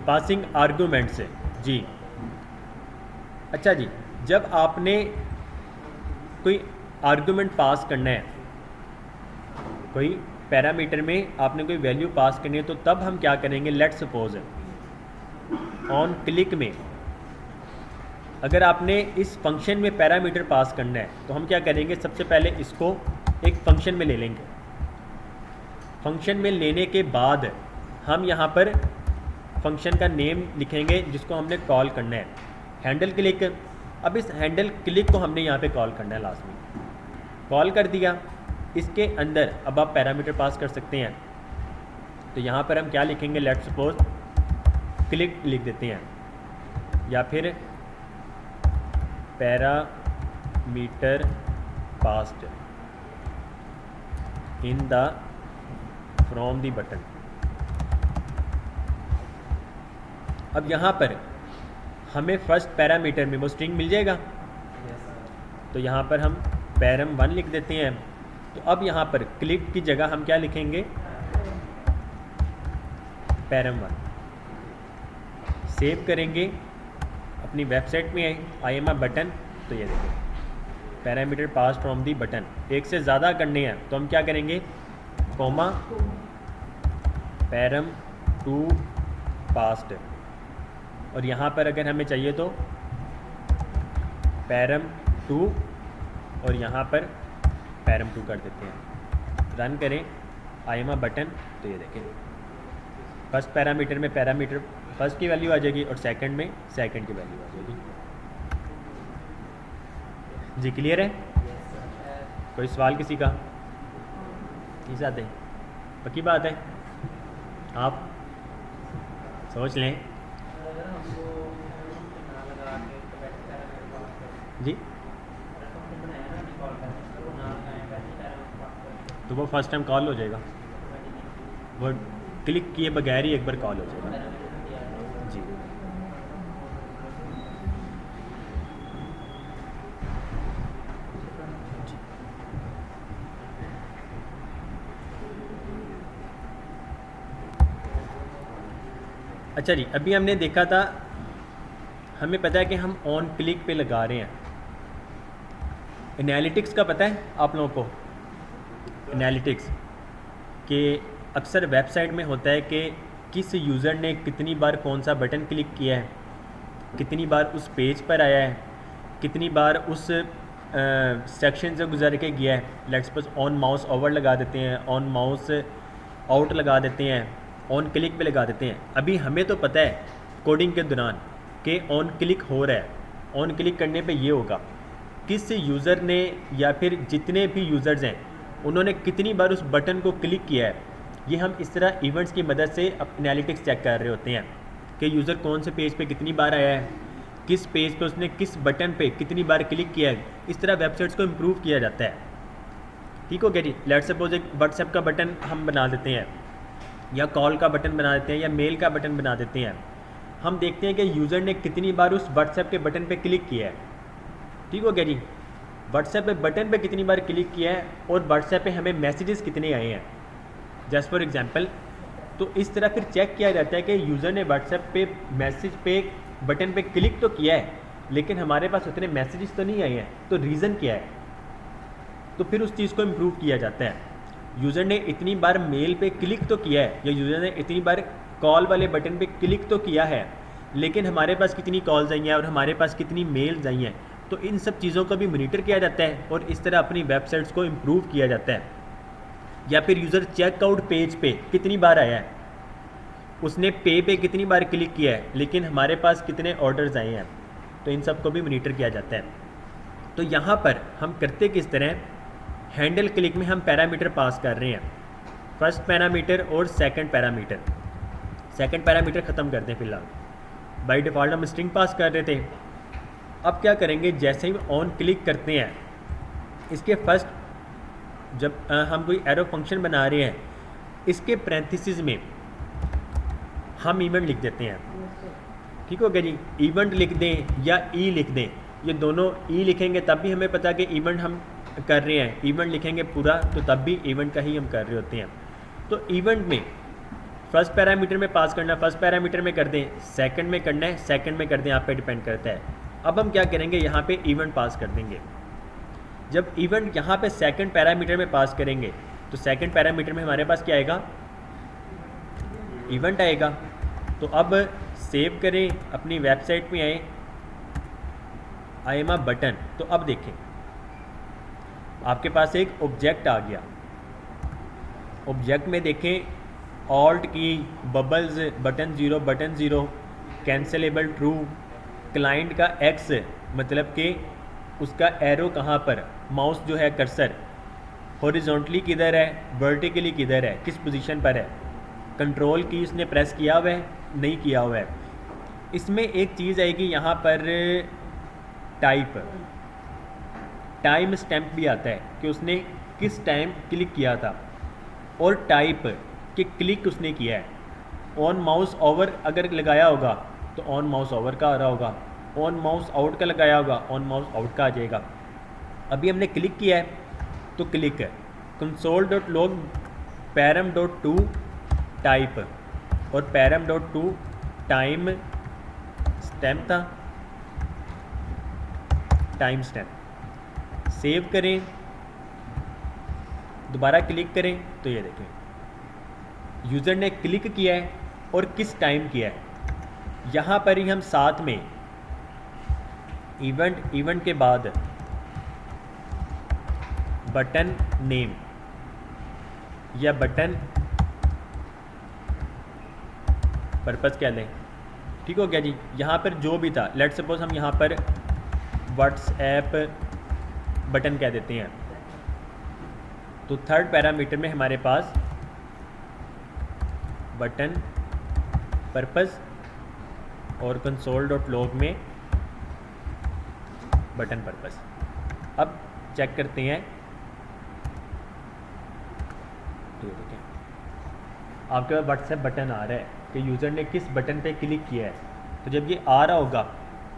पासिंग आर्गूमेंट्स जी, अच्छा जी, जब आपने कोई आर्गूमेंट पास करना है, कोई पैरामीटर में आपने कोई वैल्यू पास करनी है, तो तब हम क्या करेंगे, लेट सपोज ऑन क्लिक में अगर आपने इस फंक्शन में पैरामीटर पास करना है तो हम क्या करेंगे, सबसे पहले इसको एक फंक्शन में ले लेंगे। फंक्शन में लेने के बाद हम यहाँ पर फंक्शन का नेम लिखेंगे जिसको हमने कॉल करना है, हैंडल क्लिक। अब इस हैंडल क्लिक को हमने यहाँ पे कॉल करना है, लास्ट में कॉल कर दिया। इसके अंदर अब आप पैरामीटर पास कर सकते हैं, तो यहाँ पर हम क्या लिखेंगे, लेट्स सपोज क्लिक लिख देते हैं, या फिर parameter passed in the from the button. अब यहाँ पर हमें फर्स्ट पैरामीटर में वो स्ट्रिंग मिल जाएगा, तो यहाँ पर हम param1 लिख देते हैं। तो अब यहाँ पर क्लिक की जगह हम क्या लिखेंगे, param1। सेव करेंगे, अपनी वेबसाइट में IMR बटन, तो ये देखिए parameter pass from the button. एक से ज़्यादा करने हैं तो हम क्या करेंगे, कॉमा param2 पास्ड, और यहाँ पर अगर हमें चाहिए तो param2 और यहाँ पर param2 कर देते हैं। रन करें IMR बटन, तो ये देखें फर्स्ट पैरामीटर में पैरामीटर फर्स्ट की वैल्यू आ जाएगी और सेकंड में सेकंड की वैल्यू आ जाएगी। जी क्लियर है, कोई सवाल किसी का? इस आते हैं, पक्की बात है, आप सोच लें जी। तो वो फर्स्ट टाइम कॉल हो जाएगा, वो क्लिक किए बगैर ही एक बार कॉल हो जाएगा जी। अच्छा जी, अभी हमने देखा था, हमें पता है कि हम ऑन क्लिक पे लगा रहे हैं। एनालिटिक्स का पता है आप लोगों को? एनालिटिक्स कि अक्सर वेबसाइट में होता है कि किस यूज़र ने कितनी बार कौन सा बटन क्लिक किया है, कितनी बार उस पेज पर आया है, कितनी बार उस सेक्शन से गुजर के गया है। Let's suppose on mouse over लगा देते हैं, ऑन माउस आउट लगा देते हैं, ऑन क्लिक पे लगा देते हैं। अभी हमें तो पता है कोडिंग के दौरान कि ऑन क्लिक हो रहा है, ऑन क्लिक करने पे ये होगा किस यूज़र ने या फिर जितने भी यूज़र्स हैं उन्होंने कितनी बार उस बटन को क्लिक किया है। ये हम इस तरह इवेंट्स की मदद से एनालिटिक्स चेक कर रहे होते हैं कि यूज़र कौन से पेज पे कितनी बार आया है, किस पेज पे उसने किस बटन पे कितनी बार क्लिक किया है। इस तरह वेबसाइट्स को इम्प्रूव किया जाता है। ठीक हो गया जी। लेट्स सपोज एक व्हाट्सएप का बटन हम बना देते हैं, या कॉल का बटन बना देते हैं, या मेल का बटन बना देते हैं। हम देखते हैं कि यूज़र ने कितनी बार उस व्हाट्सएप के बटन पे क्लिक किया है। ठीक हो गया जी। व्हाट्सएप पे बटन पे कितनी बार क्लिक किया है और व्हाट्सएप पे हमें मैसेजेस कितने आए हैं, जस्ट फॉर एग्जांपल। तो इस तरह फिर चेक किया जाता है कि यूज़र ने व्हाट्सएप पे मैसेज पे बटन पे क्लिक तो किया है, लेकिन हमारे पास उतने मैसेजेस तो नहीं आए हैं, तो रीज़न क्या है। तो फिर उस चीज़ को इम्प्रूव किया जाता है। यूज़र ने इतनी बार मेल पे क्लिक तो किया है, या यूज़र ने इतनी बार कॉल वाले बटन पे क्लिक तो किया है, लेकिन हमारे पास कितनी कॉल्स आई हैं और हमारे पास कितनी मेल्स आई हैं। तो इन सब चीज़ों को भी मॉनिटर किया जाता है और इस तरह अपनी वेबसाइट्स को इम्प्रूव किया जाता है। या फिर यूज़र चेकआउट पेज पे कितनी बार आया है, उसने पे कितनी बार क्लिक किया है, लेकिन हमारे पास कितने ऑर्डर्स आए हैं। तो इन सब को भी मॉनिटर किया जाता है। तो यहाँ पर हम करते किस तरह, हैंडल क्लिक में हम पैरामीटर पास कर रहे हैं, फर्स्ट पैरामीटर और सेकंड पैरामीटर। सेकंड पैरामीटर ख़त्म करते हैं फिलहाल। बाय डिफ़ॉल्ट हम स्ट्रिंग पास कर रहे थे। अब क्या करेंगे, जैसे ही ऑन क्लिक करते हैं, इसके फर्स्ट जब हम कोई एरो फंक्शन बना रहे हैं, इसके पैरेंथेसिस में हम इवेंट लिख देते हैं। ठीक हो गया जी। इवेंट लिख दें या ई लिख दें, ये दोनों ई लिखेंगे तब भी हमें पता कि इवेंट हम कर रहे हैं, इवेंट लिखेंगे पूरा तो तब भी इवेंट का ही हम कर रहे होते हैं। तो इवेंट में फर्स्ट पैरामीटर में पास करना, फर्स्ट पैरामीटर में कर दें, सेकंड में करना है, सेकंड में कर दें, आप पे डिपेंड करता है। अब हम क्या करेंगे, यहाँ पे इवेंट पास कर देंगे। जब इवेंट यहाँ पे सेकंड पैरामीटर में पास करेंगे तो सेकंड पैरामीटर में हमारे पास क्या आएगा, इवेंट आएगा। तो अब सेव करें, अपनी वेबसाइट में आए, आई एम अ बटन। तो अब देखें आपके पास एक ऑब्जेक्ट आ गया। ऑब्जेक्ट में देखें ऑल्ट की, bubbles, button zero, cancellable true, client का एक्स मतलब कि उसका एरो कहाँ पर, माउस जो है कर्सर हॉरिजॉन्टली किधर है, वर्टिकली किधर है, किस पोजीशन पर है, कंट्रोल की उसने प्रेस किया हुआ है, नहीं किया हुआ है। इसमें एक चीज़ आएगी यहाँ पर टाइम स्टैम्प भी आता है कि उसने किस टाइम क्लिक किया था, और टाइप कि क्लिक उसने किया है। ऑन माउस ओवर अगर लगाया होगा तो ऑन माउस ओवर का आ रहा होगा, ऑन माउस आउट का लगाया होगा, ऑन माउस आउट का आ जाएगा। अभी हमने क्लिक किया है तो क्लिक है, console.log param.to टाइप और param.to टाइम स्टैम्प था, टाइम स्टैम्प। सेव करें, दोबारा क्लिक करें तो ये देखें यूज़र ने क्लिक किया है और किस टाइम किया है। यहाँ पर ही हम साथ में इवेंट के बाद बटन नेम या बटन पर्पस क्या लें। ठीक हो गया जी। यहाँ पर जो भी था, लेट्स सपोज हम यहाँ पर व्हाट्सएप बटन कह देते हैं, तो थर्ड पैरामीटर में हमारे पास बटन पर्पस और console.log में बटन पर्पस। अब चेक करते हैं, तो देखें आपके पास व्हाट्सएप बटन आ रहा है कि यूज़र ने किस बटन पे क्लिक किया है। तो जब ये आ रहा होगा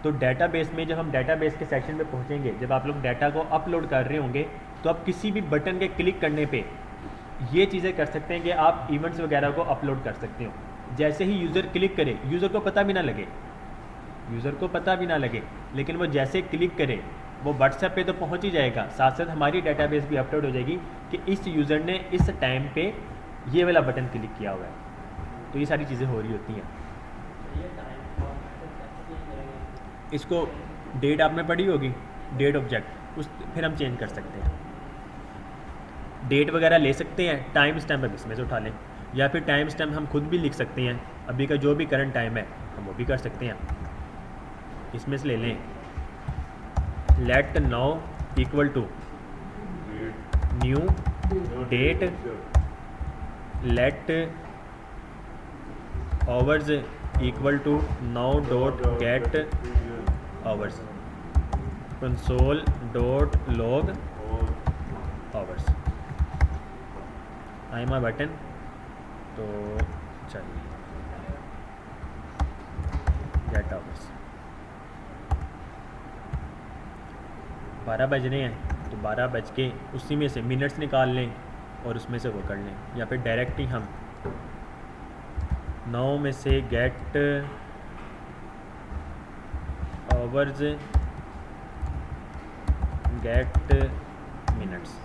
तो डेटाबेस में, जब हम डेटाबेस के सेक्शन पे पहुंचेंगे, जब आप लोग डाटा को अपलोड कर रहे होंगे, तो आप किसी भी बटन के क्लिक करने पे ये चीज़ें कर सकते हैं कि आप इवेंट्स वगैरह को अपलोड कर सकते हो। जैसे ही यूज़र क्लिक करे, यूज़र को पता भी ना लगे, यूज़र को पता भी ना लगे, लेकिन वो जैसे क्लिक करे वो व्हाट्सएप पे तो पहुंच ही जाएगा, साथ साथ हमारी डेटाबेस भी अपडेट हो जाएगी कि इस यूज़र ने इस टाइम पे ये वाला बटन क्लिक किया हुआ है। तो ये सारी चीज़ें हो रही होती हैं। इसको डेट आपने पढ़ी होगी, डेट ऑब्जेक्ट, उस फिर हम चेंज कर सकते हैं, डेट वगैरह ले सकते हैं, टाइम स्टैम्प अब इसमें से उठा लें, या फिर टाइम स्टैम्प हम खुद भी लिख सकते हैं, अभी का जो भी करंट टाइम है हम वो भी कर सकते हैं, इसमें से ले लें। Let now equal to new date, let hours equal to now dot get hours, console dot log hours, I am button. तो चलिए गेट आवर्स, 12 बज रहे हैं तो 12 बज के उसी में से मिनट्स निकाल लें और उसमें से वो कर लें, या फिर डायरेक्ट ही हम 9 में से गेट आवर्स गेट मिनट्स।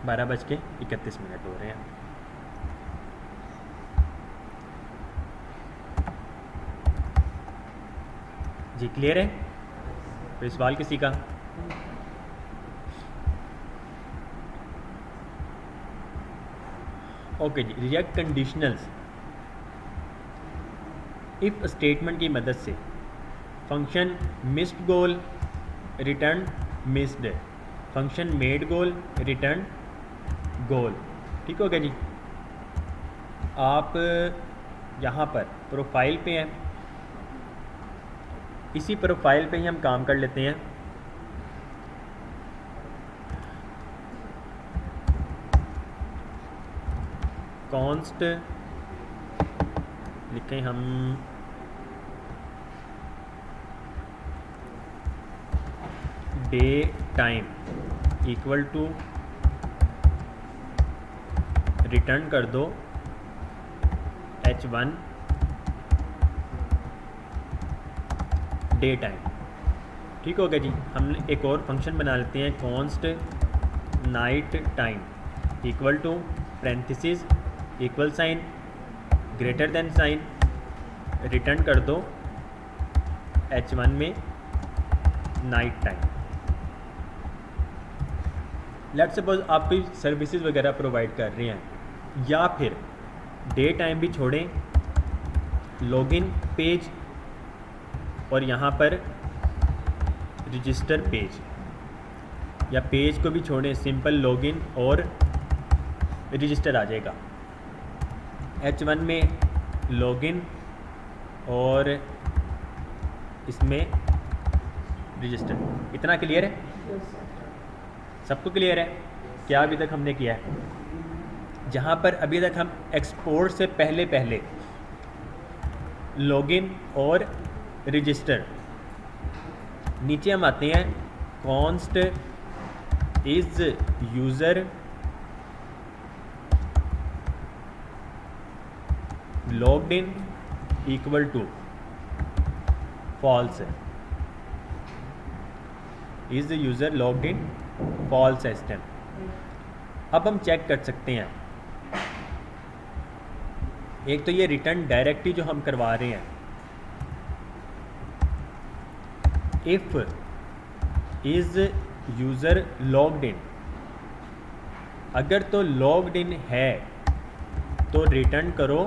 बारह बज के 31 मिनट हो रहे हैं। जी क्लियर है? कोई सवाल किसी का? ओके जी, रिजेक्ट कंडीशनल्स। इफ स्टेटमेंट की मदद से function missed goal return missed, function made goal return goal. ठीक हो गया जी। आप यहाँ पर प्रोफाइल पे हैं, इसी प्रोफाइल पे ही हम काम कर लेते हैं। कॉन्स्ट लिखें हम, day time equal to return कर दो H1 डे टाइम। ठीक हो गया जी। हम एक और फंक्शन बना लेते हैं, const night time equal to parenthesis equal sign greater than sign, return कर दो H1 में नाइट टाइम। लेट सपोज आप कोई सर्विसेज वगैरह प्रोवाइड कर रहे हैं, या फिर डे टाइम भी छोड़ें, लॉगिन पेज और यहाँ पर रजिस्टर पेज, या पेज को भी छोड़ें, सिंपल लॉगिन और रजिस्टर आ जाएगा। H1 में लॉगिन और इसमें रजिस्टर। इतना क्लियर है? सबको क्लियर है? क्या अभी तक हमने किया है? जहाँ पर अभी तक हम एक्सपोर्ट से पहले पहले लॉगिन और रजिस्टर, नीचे हम आते हैं const is user logged in equal to false, is user logged in false system. अब हम चेक कर सकते हैं, एक तो ये रिटर्न डायरेक्टली जो हम करवा रहे हैं, इफ इज यूज़र लॉग्ड इन, अगर तो लॉग्ड इन है तो रिटर्न करो,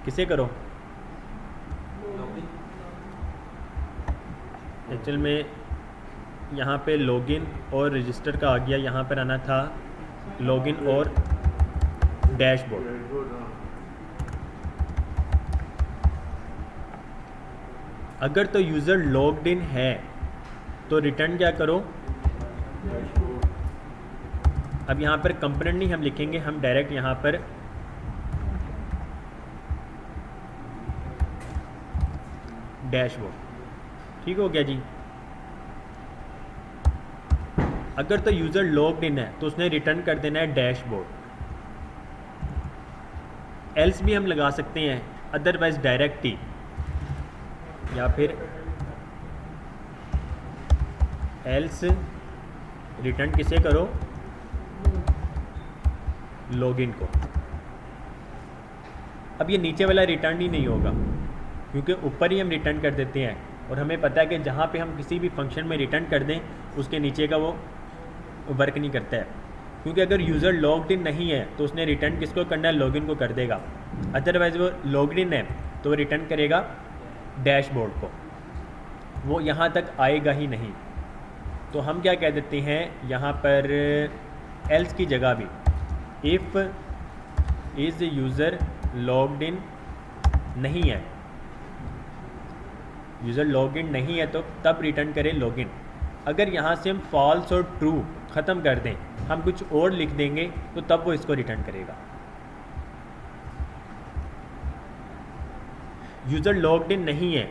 किसे करो? एक्चुअल में यहाँ पे लॉगिन और रजिस्टर का आ गया, यहाँ पर आना था लॉगिन और डैशबोर्ड। अगर तो यूज़र लॉग्ड इन है तो रिटर्न क्या करो? अब यहाँ पर कंपोनेंट नहीं हम लिखेंगे, हम डायरेक्ट यहाँ पर डैशबोर्ड। ठीक हो गया जी। अगर तो यूज़र लॉग्ड इन है तो उसने रिटर्न कर देना है डैशबोर्ड। एल्स भी हम लगा सकते हैं, अदरवाइज डायरेक्ट ही, या फिर एल्स रिटर्न किसे करो, लॉगिन को। अब ये नीचे वाला रिटर्न ही नहीं होगा क्योंकि ऊपर ही हम रिटर्न कर देते हैं और हमें पता है कि जहाँ पे हम किसी भी फंक्शन में रिटर्न कर दें उसके नीचे का वो वर्क नहीं करता है, क्योंकि अगर यूज़र लॉग्ड इन नहीं है तो उसने रिटर्न किसको करना है, लॉगिन को कर देगा। अदरवाइज़ वो लॉग्ड इन है तो वो रिटर्न करेगा डैशबोर्ड को, वो यहाँ तक आएगा ही नहीं। तो हम क्या कह देते हैं यहाँ पर, एल्स की जगह भी इफ़ इज़ यूज़र लॉग्ड इन नहीं है, यूज़र लॉग इन नहीं है तो तब रिटर्न करें लॉगिन। अगर यहाँ से हम फॉल्स और ट्रू ख़त्म कर दें, हम कुछ और लिख देंगे तो तब वो इसको रिटर्न करेगा। यूज़र लॉग्ड इन नहीं है,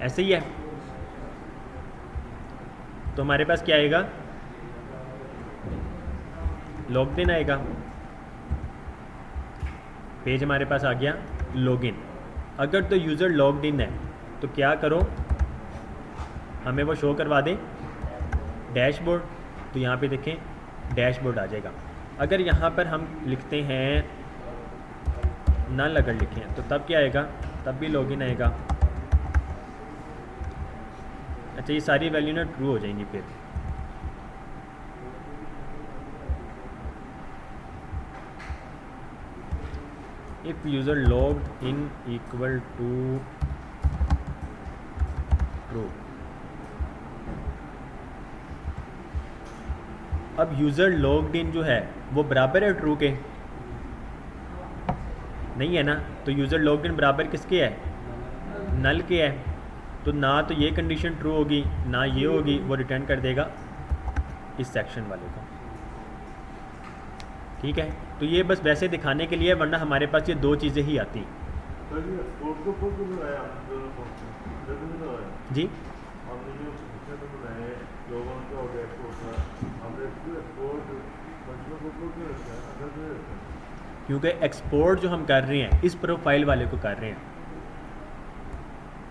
ऐसे ही है तो हमारे पास क्या आएगा, लॉग्ड इन आएगा। पेज हमारे पास आ गया लॉगिन। अगर तो यूज़र लॉग्ड इन है तो क्या करो, हमें वो शो करवा दें डैशबोर्ड, तो यहाँ पे देखें डैशबोर्ड आ जाएगा। अगर यहाँ पर हम लिखते हैं नल, अगर लिखें तो तब क्या आएगा, तब भी लॉगिन आएगा। अच्छा, ये सारी वैल्यू ना ट्रू हो जाएंगी फिर। If user logged in equal to true. अब यूज़र लॉग्ड इन जो है वो बराबर है ट्रू के, नहीं है ना, तो यूज़र लॉग्ड इन बराबर किसके है, नल के है। तो ना तो ये कंडीशन ट्रू होगी ना ये होगी, वो रिटर्न कर देगा इस सेक्शन वाले को। ठीक है, तो ये बस वैसे दिखाने के लिए, वरना हमारे पास ये दो चीज़ें ही आती जी। क्योंकि एक्सपोर्ट जो हम कर रहे हैं इस प्रोफाइल वाले को कर रहे हैं,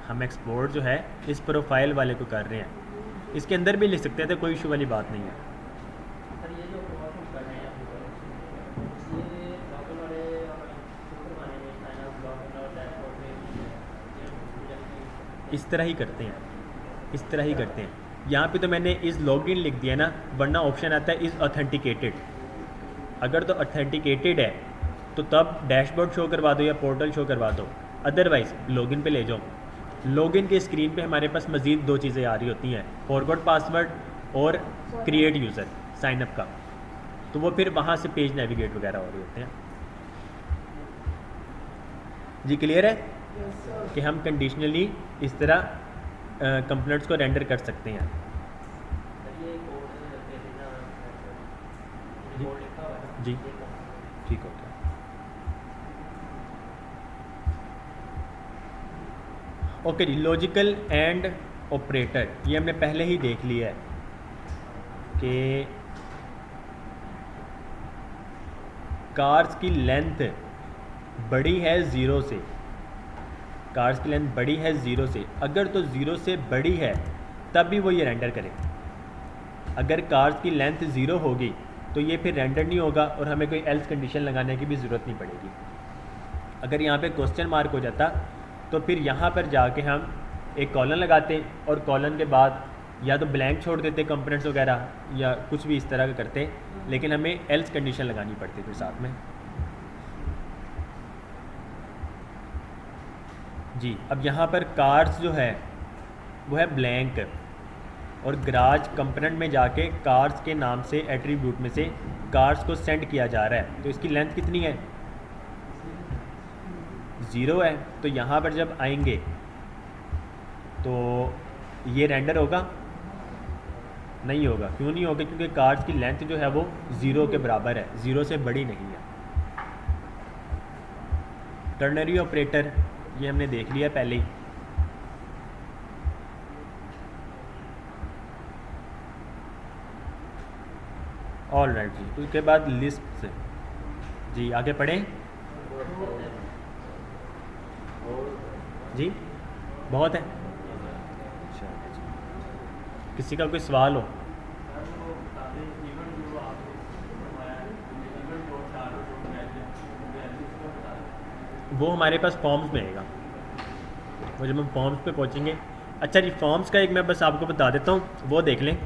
हम एक्सपोर्ट जो है इस प्रोफाइल वाले को कर रहे हैं। इसके अंदर भी लिख सकते थे, कोई इशू वाली बात नहीं है। सर ये जो प्रोसेस कर रहे हैं ये लॉगिन वाले शुरू करवाने में साइन अप लॉगिन और डैशबोर्ड में इस तरह ही करते हैं, इस तरह ही करते हैं। यहाँ पे तो मैंने इस लॉगिन लिख दिया ना, वरना ऑप्शन आता है इज़ ऑथेंटिकेटेड। अगर तो ऑथेंटिकेटेड है तो तब डैशबोर्ड शो करवा दो या पोर्टल शो करवा दो, अदरवाइज़ लॉगिन पे ले जाओ। लॉगिन के स्क्रीन पे हमारे पास मज़ीद दो चीज़ें आ रही होती हैं, फॉरगॉट पासवर्ड और क्रिएट यूज़र साइनअप का, तो वो फिर वहाँ से पेज नेविगेट वगैरह हो रहे होते हैं। जी क्लियर है Yes, sir. कि हम कंडीशनली इस तरह कंपोनेंट्स को रेंडर कर सकते हैं। ये कोड देना जी। कोड लिखा हुआ है जी। ठीक हो गया। ओके जी, लॉजिकल एंड ऑपरेटर ये हमने पहले ही देख लिया है कि कार्स की लेंथ बड़ी है ज़ीरो से, कार्स की लेंथ बड़ी है ज़ीरो से। अगर तो ज़ीरो से बड़ी है तब भी वो ये रेंडर करे। अगर कार्स की लेंथ ज़ीरो होगी तो ये फिर रेंडर नहीं होगा और हमें कोई एल्स कंडीशन लगाने की भी ज़रूरत नहीं पड़ेगी। अगर यहाँ पे क्वेश्चन मार्क हो जाता तो फिर यहाँ पर जाके हम एक कॉलन लगाते और कॉलन के बाद या तो ब्लैंक छोड़ देते कंपोनेंट्स वगैरह या कुछ भी इस तरह का करते, लेकिन हमें एल्स कंडीशन लगानी पड़ती फिर साथ में। जी, अब यहाँ पर कार्स जो है वो है ब्लैंक और गराज कंपोनेंट में जाके कार्स के नाम से एट्रीब्यूट में से कार्स को सेंड किया जा रहा है, तो इसकी लेंथ कितनी है, ज़ीरो है। तो यहाँ पर जब आएंगे तो ये रेंडर होगा, नहीं होगा। क्यों नहीं होगा, क्योंकि कार्स की लेंथ जो है वो ज़ीरो के बराबर है, ज़ीरो से बड़ी नहीं है। टर्नरी ऑपरेटर ये हमने देख लिया पहले ही, ऑल राइट जी। उसके बाद लिस्ट जी, आगे पढ़ें जी। बहुत है। अच्छा जी। किसी का कोई सवाल हो? वो हमारे पास फॉर्म्स में आएगा, वो जब हम फॉर्म्स पे पहुंचेंगे। अच्छा जी, फॉर्म्स का एक मैं बस आपको बता देता हूँ, वो देख लें।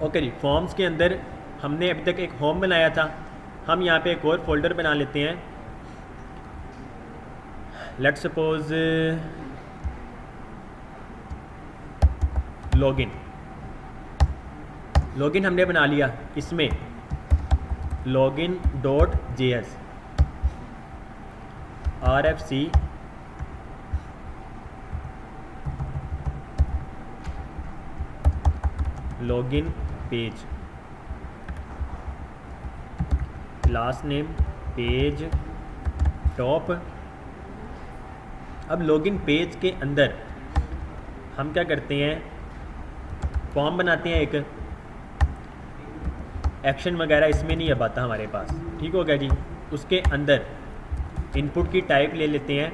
ओके जी, फॉर्म्स के अंदर हमने अभी तक एक होम बनाया था, हम यहाँ पे एक और फोल्डर बना लेते हैं। Let's suppose login. लॉगिन हमने बना लिया, इसमें login.js RFC login page, class name page top. अब लॉगिन पेज के अंदर हम क्या करते हैं, फॉर्म बनाते हैं, एक एक्शन वगैरह इसमें नहीं अब आता हमारे पास, ठीक हो गया जी। उसके अंदर इनपुट की टाइप ले लेते हैं,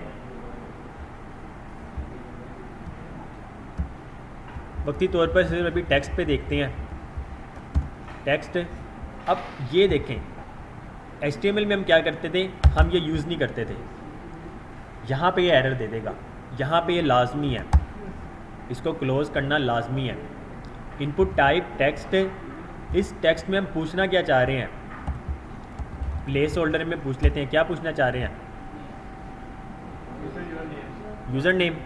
वक्ती तौर पर सिर्फ अभी टेक्स्ट पे देखते हैं, टेक्स्ट। अब ये देखें, HTML में हम क्या करते थे, हम ये यूज़ नहीं करते थे, यहाँ पे ये एरर दे देगा, यहाँ पे ये लाजमी है, इसको क्लोज करना लाजमी है। इनपुट टाइप टेक्स्ट, इस टेक्स्ट में हम पूछना क्या चाह रहे हैं, प्लेस होल्डर में पूछ लेते हैं, क्या पूछना चाह रहे हैं, यूज़र नेम।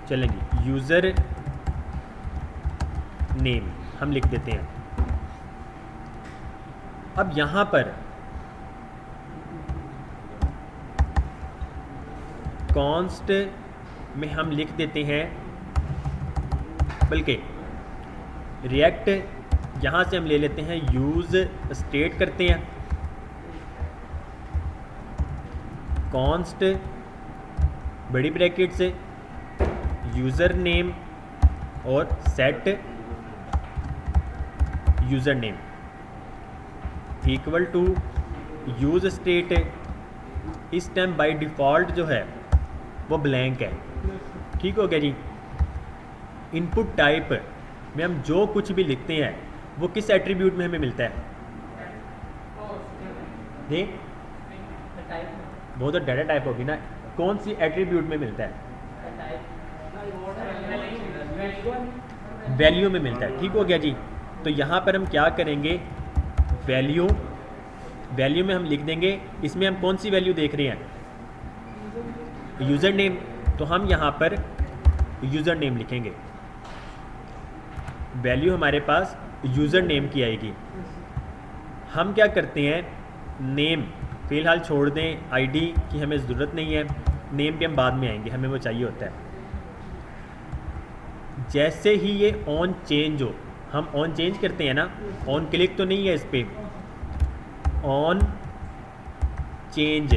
चलेंगे, यूज़र नेम हम लिख देते हैं। अब यहाँ पर कॉन्स्ट में हम लिख देते हैं, बल्कि रिएक्ट यहाँ से हम ले लेते हैं, यूज़ स्टेट करते हैं, कॉन्स्ट बड़ी ब्रैकेट से यूज़र नेम और set user name equal to use state. इस टाइम बाय डिफ़ॉल्ट जो है वो ब्लैंक है, ठीक हो गया जी। इनपुट टाइप में हम जो कुछ भी लिखते हैं वो किस एट्रीब्यूट में हमें मिलता है, जी वो तो डाटा टाइप होगी ना, कौन सी एट्रीब्यूट में मिलता है, वैल्यू में मिलता है, ठीक हो गया जी। तो यहाँ पर हम क्या करेंगे, वैल्यू, वैल्यू में हम लिख देंगे, इसमें हम कौन सी वैल्यू देख रहे हैं, यूज़र नेम, तो हम यहाँ पर यूज़र नेम लिखेंगे, वैल्यू हमारे पास यूज़र नेम की आएगी। हम क्या करते हैं, नेम फ़िलहाल छोड़ दें, आईडी की हमें ज़रूरत नहीं है, नेम पे हम बाद में आएंगे, हमें वो चाहिए होता है। जैसे ही ये ऑन चेंज हो, हम ऑन चेंज करते हैं ना, ऑन क्लिक तो नहीं है इस पर, ऑन चेंज,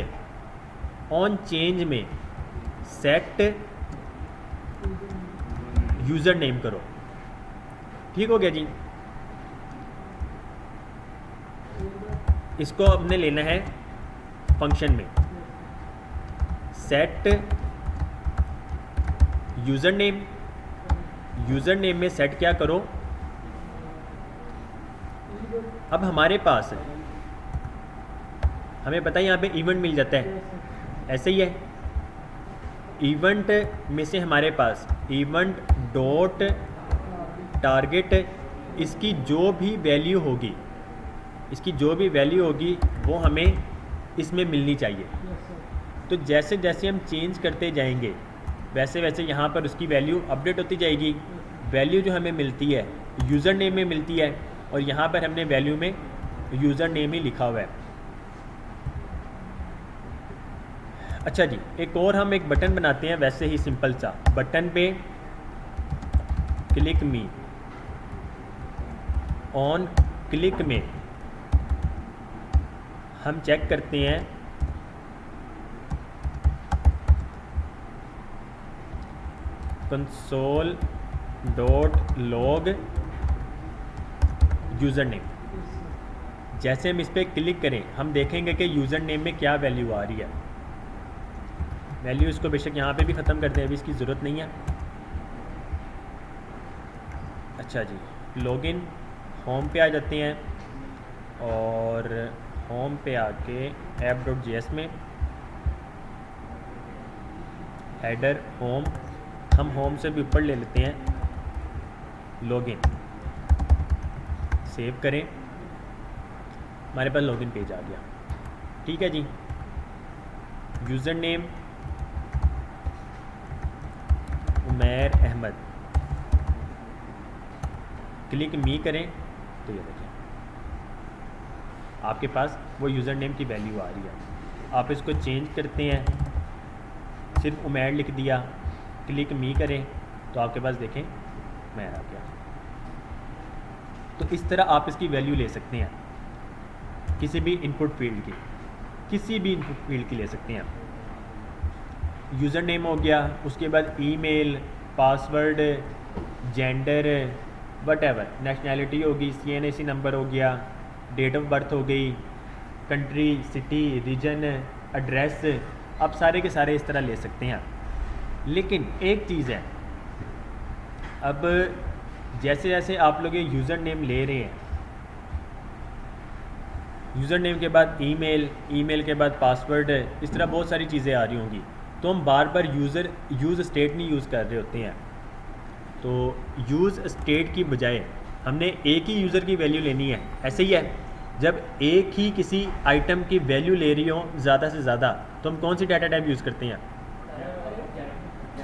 ऑन चेंज में सेट यूज़र नेम करो, ठीक हो गया जी। इसको हमने लेना है फंक्शन में, set user name, user name में सेट क्या करो, अब हमारे पास हमें पता है यहाँ पे इवेंट मिल जाता है, ऐसे ही है, इवेंट में से हमारे पास इवेंट डॉट टारगेट, इसकी जो भी वैल्यू होगी, इसकी जो भी वैल्यू होगी वो हमें इसमें मिलनी चाहिए। तो जैसे जैसे हम चेंज करते जाएंगे वैसे वैसे यहाँ पर उसकी वैल्यू अपडेट होती जाएगी। वैल्यू जो हमें मिलती है यूज़र नेम में मिलती है, और यहाँ पर हमने वैल्यू में यूज़र नेम ही लिखा हुआ है। अच्छा जी, एक और हम एक बटन बनाते हैं, वैसे ही सिंपल सा, बटन पे क्लिक मी, ऑन क्लिक में हम चेक करते हैं console dot log user name. जैसे हम इस पर क्लिक करें हम देखेंगे कि यूज़र नेम में क्या वैल्यू आ रही है। वैल्यू इसको बेशक यहाँ पे भी ख़त्म करते हैं, अभी इसकी ज़रूरत नहीं है। अच्छा जी, लॉगिन होम पे आ जाते हैं और होम पे आके app.js में हेडर होम, हम होम से भी ऊपर ले लेते हैं लॉगिन, सेव करें, हमारे पास लॉगिन पेज आ गया। ठीक है जी, user name Umair Ahmed, click me करें तो ये देखें आपके पास वो यूज़र नेम की वैल्यू आ रही है। आप इसको चेंज करते हैं, सिर्फ उमैर लिख दिया, क्लिक मी करें तो आपके पास देखें उमैर आ गया। तो इस तरह आप इसकी वैल्यू ले सकते हैं किसी भी इनपुट फील्ड की, किसी भी इनपुट फील्ड की ले सकते हैं। यूज़र नेम हो गया, उसके बाद email, password, gender, whatever, nationality होगी, CNAC नंबर हो गया, डेट ऑफ बर्थ हो गई, कंट्री, सिटी, रीजन, एड्रेस, आप सारे के सारे इस तरह ले सकते हैं। लेकिन एक चीज़ है, अब जैसे जैसे आप लोग ये यूज़र नेम ले रहे हैं, यूज़र नेम के बाद ईमेल, ईमेल के बाद पासवर्ड, इस तरह बहुत सारी चीज़ें आ रही होंगी, तो हम बार बार यूज़ स्टेट नहीं यूज़ कर रहे होते हैं। तो यूज़ स्टेट की बजाय हमने एक ही यूज़र की वैल्यू लेनी है। ऐसे ही है, जब एक ही किसी आइटम की वैल्यू ले रही हो ज़्यादा से ज़्यादा, तो हम कौन सी डाटा टाइप यूज़ करते हैं?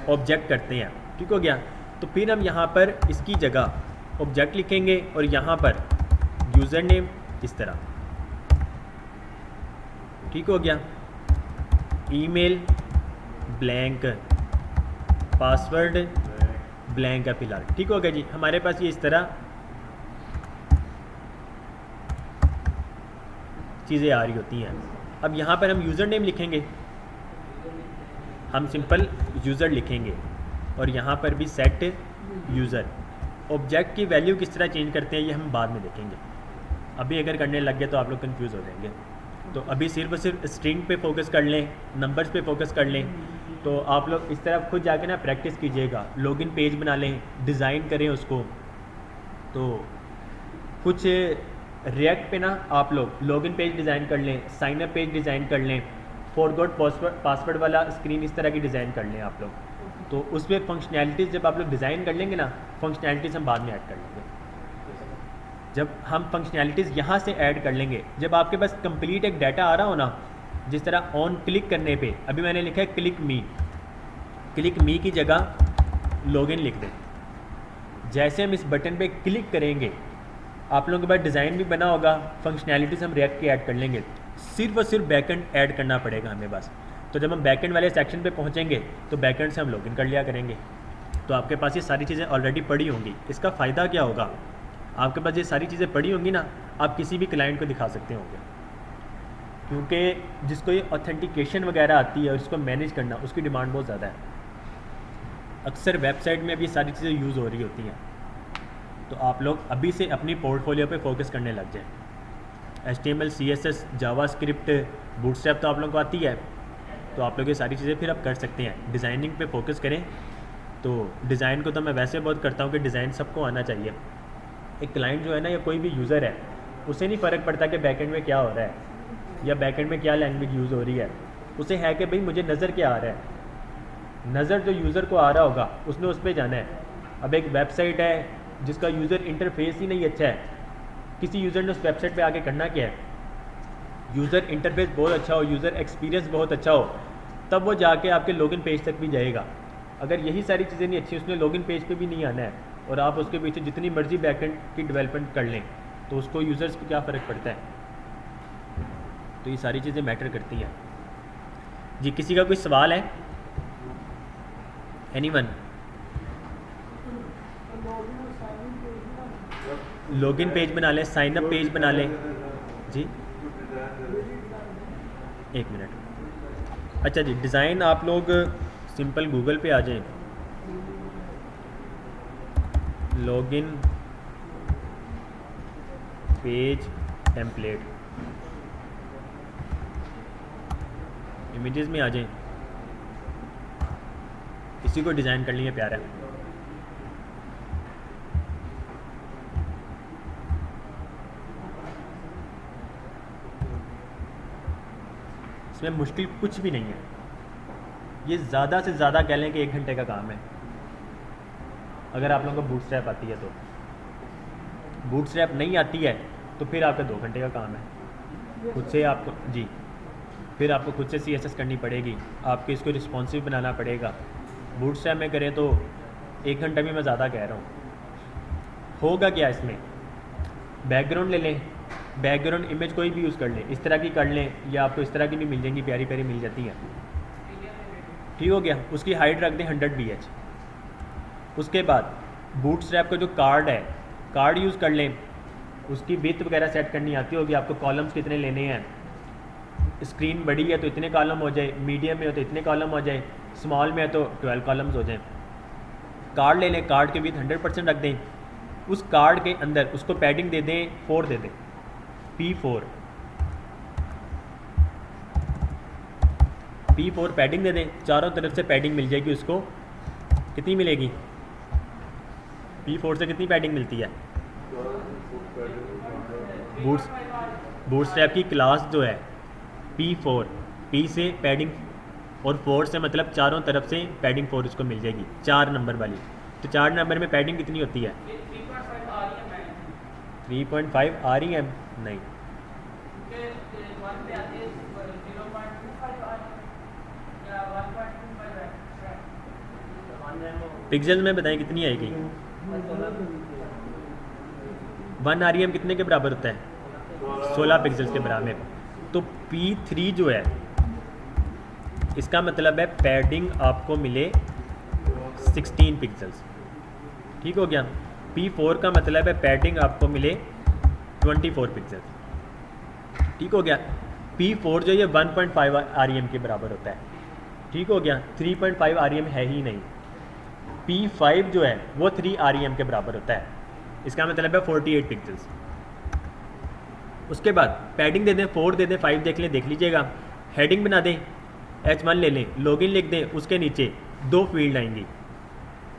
ऑब्जेक्ट करते हैं। ठीक हो गया, तो फिर हम यहाँ पर इसकी जगह ऑब्जेक्ट लिखेंगे और यहाँ पर यूज़र नेम इस तरह। ठीक हो गया, ईमेल ब्लैंक, पासवर्ड ब्लैंक है फिलहाल। ठीक हो गया जी, हमारे पास ये इस तरह चीज़ें आ रही होती हैं। अब यहाँ पर हम यूज़र नेम लिखेंगे, हम सिंपल यूज़र लिखेंगे और यहाँ पर भी सेट यूज़र। ऑब्जेक्ट की वैल्यू किस तरह चेंज करते हैं ये हम बाद में देखेंगे, अभी अगर करने लग गए तो आप लोग कंफ्यूज हो जाएंगे। तो अभी सिर्फ स्ट्रिंग पे फोकस कर लें, नंबर्स पे फोकस कर लें। तो आप लोग इस तरह खुद जाके ना प्रैक्टिस कीजिएगा, लॉगिन पेज बना लें, डिज़ाइन करें उसको। तो कुछ रिएक्ट पे ना आप लोग लॉगिन पेज डिज़ाइन कर लें, साइन अप पेज डिज़ाइन कर लें, फॉरगॉट पासवर्ड वाला स्क्रीन इस तरह की डिज़ाइन कर लें आप लोग। तो उसमें फंक्शनैलिटीज़ जब आप लोग डिज़ाइन कर लेंगे ना, फंक्शनैलिटीज़ हम बाद में ऐड कर लेंगे। जब हम फंक्शनैलिटीज़ यहाँ से ऐड कर लेंगे, जब आपके पास कंप्लीट एक डाटा आ रहा हो ना, जिस तरह ऑन क्लिक करने पे अभी मैंने लिखा है क्लिक मी की जगह लॉगिन लिख दें। जैसे हम इस बटन पे क्लिक करेंगे, आप लोगों के पास डिज़ाइन भी बना होगा, फंक्शनैलिटीज़ हम रिएक्ट की ऐड कर लेंगे, सिर्फ और सिर्फ बैकएंड ऐड करना पड़ेगा हमें बस। तो जब हम बैकएंड वाले सेक्शन पे पहुँचेंगे तो बैकएंड से हम लॉगिन कर लिया करेंगे। तो आपके पास ये सारी चीज़ें ऑलरेडी पड़ी होंगी। इसका फ़ायदा क्या होगा, आपके पास ये सारी चीज़ें पड़ी होंगी ना, आप किसी भी क्लाइंट को दिखा सकते होंगे, क्योंकि जिसको ये ऑथेंटिकेशन वगैरह आती है और इसको मैनेज करना, उसकी डिमांड बहुत ज़्यादा है। अक्सर वेबसाइट में अब ये सारी चीज़ें यूज़ हो रही होती हैं। तो आप लोग अभी से अपनी पोर्टफोलियो पे फोकस करने लग जाएं। HTML, CSS, जावास्क्रिप्ट, बूटस्ट्रैप तो आप लोगों को आती है, तो आप लोग ये सारी चीज़ें फिर आप कर सकते हैं। डिज़ाइनिंग पे फोकस करें। तो डिज़ाइन को तो मैं वैसे बहुत करता हूँ कि डिज़ाइन सबको आना चाहिए। एक क्लाइंट जो है ना, या कोई भी यूज़र है, उसे नहीं फ़र्क पड़ता कि बैकएंड में क्या हो रहा है या बैकएंड में क्या लैंग्वेज यूज़ हो रही है। उसे है कि भाई मुझे नज़र क्या आ रहा है, नज़र जो यूज़र को आ रहा होगा उसने उस पर जाना है। अब एक वेबसाइट है जिसका यूज़र इंटरफेस ही नहीं अच्छा है, किसी यूज़र ने उस वेबसाइट पे आके करना क्या है, यूज़र इंटरफेस बहुत अच्छा हो, यूज़र एक्सपीरियंस बहुत अच्छा हो, तब वो जाके आपके लॉगिन पेज तक भी जाएगा। अगर यही सारी चीज़ें नहीं अच्छी, उसने लॉगिन पेज पे भी नहीं आना है और आप उसके पीछे जितनी मर्जी बैकएंड की डेवलपमेंट कर लें, तो उसको यूज़र्स को क्या फ़र्क पड़ता है। तो ये सारी चीज़ें मैटर करती हैं जी। किसी का कोई सवाल है? एनीवन? लॉगिन पेज बना लें, साइन अप पेज बना लें जी। एक मिनट। अच्छा जी, डिज़ाइन आप लोग सिंपल गूगल पे आ जाएं, लॉगिन पेज टेम्पलेट, इमेजेस में आ जाए, इसी को डिज़ाइन कर लिए प्यारा। इसमें मुश्किल कुछ भी नहीं है, ये ज़्यादा से ज़्यादा कह लें कि 1 घंटे का काम है, अगर आप लोगों को बूटस्ट्रैप आती है तो। बूटस्ट्रैप नहीं आती है तो फिर आपका 2 घंटे का काम है खुद से आपको जी। फिर आपको खुद से CSS करनी पड़ेगी, आपको इसको रिस्पॉन्सिव बनाना पड़ेगा। बूटस्ट्रैप में करें तो 1 घंटा भी मैं ज़्यादा कह रहा हूँ। होगा क्या इसमें, बैकग्राउंड ले लें, बैकग्राउंड इमेज कोई भी यूज़ कर लें, इस तरह की कर लें, या आपको इस तरह की भी मिल जाएंगी, प्यारी प्यारी मिल जाती हैं। ठीक हो गया, उसकी हाइट रख दें 100 BH। उसके बाद बूटस्ट्रैप का जो कार्ड है, कार्ड यूज़ कर लें, उसकी विड्थ वगैरह सेट करनी आती होगी आपको, कॉलम्स कितने लेने हैं, स्क्रीन बड़ी है तो इतने कॉलम हो जाए, मीडियम में हो तो इतने कॉलम हो जाए, स्मॉल में है तो 12 कॉलम्स हो जाए। कार्ड ले लें, कार्ड के विड्थ 100% रख दें, उस कार्ड के अंदर उसको पैडिंग दे दें 4 दे दें, P4 पैडिंग दे दें, चारों तरफ से पैडिंग मिल जाएगी उसको। कितनी मिलेगी, P4 से कितनी पैडिंग मिलती है? बूटस्ट्रैप की क्लास जो है P4, P से पैडिंग और 4 से मतलब चारों तरफ से पैडिंग 4 उसको मिल जाएगी, 4 नंबर वाली। तो 4 नंबर में पैडिंग कितनी होती है? 3.5 REM नहीं, पिक्सल में बताएं कितनी आएगी? 1 REM कितने के बराबर होता है? 16 पिक्सल्स के बराबर। तो P3 जो है इसका मतलब है पैडिंग आपको मिले 16 पिक्सल्स। ठीक हो गया। P4 का मतलब है पैडिंग आपको मिले 24 पिक्सल्स। ठीक हो गया। P4 जो ये 1.5 REM के बराबर होता है। ठीक हो गया। 3.5 REM है ही नहीं। P5 जो है वो 3 REM के बराबर होता है, इसका मतलब है 48 पिक्सल्स। उसके बाद पैडिंग दे दें, 4 दे दें, 5 देख लीजिएगा। हेडिंग बना दें, H1 ले लें, लॉगिन लिख दें, उसके नीचे 2 फील्ड आएंगी।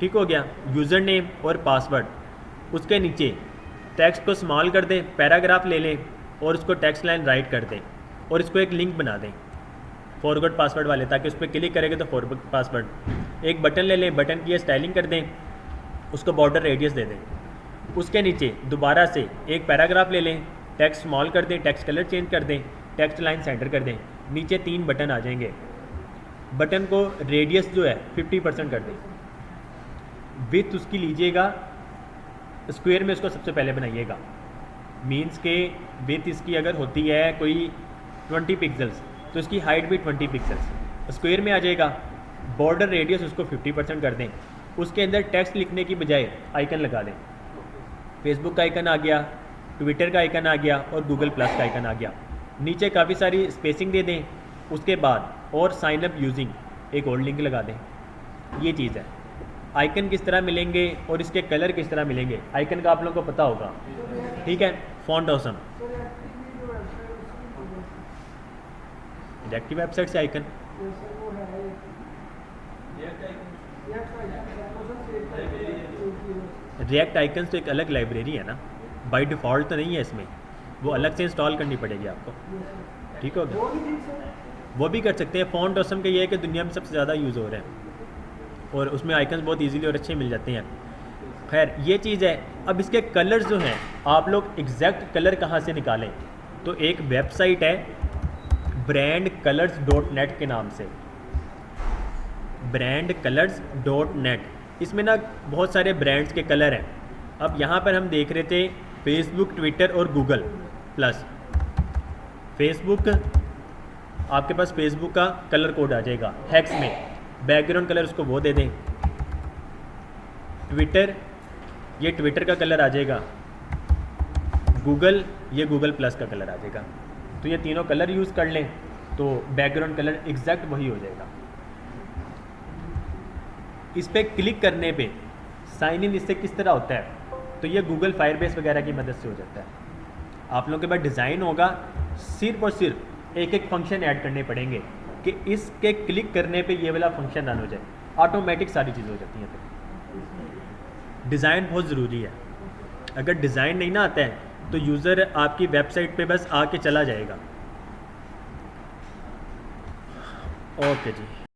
ठीक हो गया। यूज़र नेम और पासवर्ड, उसके नीचे टेक्स्ट को स्मॉल कर दें, पैराग्राफ ले लें और उसको टेक्स्ट लाइन राइट कर दें और इसको एक लिंक बना दें फॉरगॉट पासवर्ड वाले, ताकि उस पर क्लिक करेंगे तो फॉरगॉट पासवर्ड। एक बटन ले लें, बटन की स्टाइलिंग कर दें, उसको बॉर्डर रेडियस दे दें। उसके नीचे दोबारा से एक पैराग्राफ ले लें, टेक्स्ट स्मॉल कर दें, टेक्स्ट कलर चेंज कर दें, टेक्स्ट लाइन सेंटर कर दें। नीचे 3 बटन आ जाएंगे। बटन को रेडियस जो है 50% कर दें। विड्थ उसकी लीजिएगा, स्क्वायर में उसको सबसे पहले बनाइएगा। मीन्स के विड्थ इसकी अगर होती है कोई 20 पिक्सल्स तो इसकी हाइट भी 20 पिक्सल्स स्क्वायर में आ जाएगा। बॉर्डर रेडियस उसको 50% कर दें। उसके अंदर टेक्स्ट लिखने की बजाय आइकन लगा दें। फेसबुक का आइकन आ गया, ट्विटर का आइकन आ गया और गूगल प्लस का आइकन आ गया। नीचे काफ़ी सारी स्पेसिंग दे दें। उसके बाद और साइन अप यूजिंग एक और लिंक लगा दें। ये चीज़ है। आइकन किस तरह मिलेंगे और इसके कलर किस तरह मिलेंगे, आइकन का आप लोगों को पता होगा। ठीक है। फॉन्ट ऑसम, रिएक्टिव वेबसाइट से आइकन, रिएक्ट आइकन्स तो एक अलग लाइब्रेरी है ना, बाय डिफ़ॉल्ट तो नहीं है इसमें, वो अलग से इंस्टॉल करनी पड़ेगी आपको। ठीक हो गया। वो भी कर सकते हैं। फॉन्ट ऑसम का ये है कि दुनिया में सबसे ज़्यादा यूज़ हो रहे हैं और उसमें आइकन्स बहुत इजीली और अच्छे मिल जाते हैं। खैर ये चीज़ है। अब इसके कलर्स जो हैं, आप लोग एग्जैक्ट कलर कहाँ से निकालें, तो एक वेबसाइट है brandcolors.net के नाम से, brandcolors.net। इसमें ना बहुत सारे ब्रांड्स के कलर हैं। अब यहाँ पर हम देख रहे थे फेसबुक, ट्विटर और गूगल प्लस। फेसबुक, आपके पास फेसबुक का कलर कोड आ जाएगा हेक्स में, बैकग्राउंड कलर उसको वो दे दें। ट्विटर, ये ट्विटर का कलर आ जाएगा। गूगल, ये गूगल प्लस का कलर आ जाएगा। तो ये तीनों कलर यूज़ कर लें तो बैकग्राउंड कलर एग्जैक्ट वही हो जाएगा। इस पर क्लिक करने पे साइन इन इससे किस तरह होता है, तो ये गूगल फायरबेस वगैरह की मदद से हो जाता है। आप लोगों के पास डिज़ाइन होगा, सिर्फ और सिर्फ एक एक फंक्शन ऐड करने पड़ेंगे कि इसके क्लिक करने पे ये वाला फंक्शन रन हो जाए, ऑटोमेटिक सारी चीज़ें हो जाती हैं। फिर डिज़ाइन बहुत ज़रूरी है। अगर डिज़ाइन नहीं ना आता है तो यूज़र आपकी वेबसाइट पे बस आके चला जाएगा। ओके जी।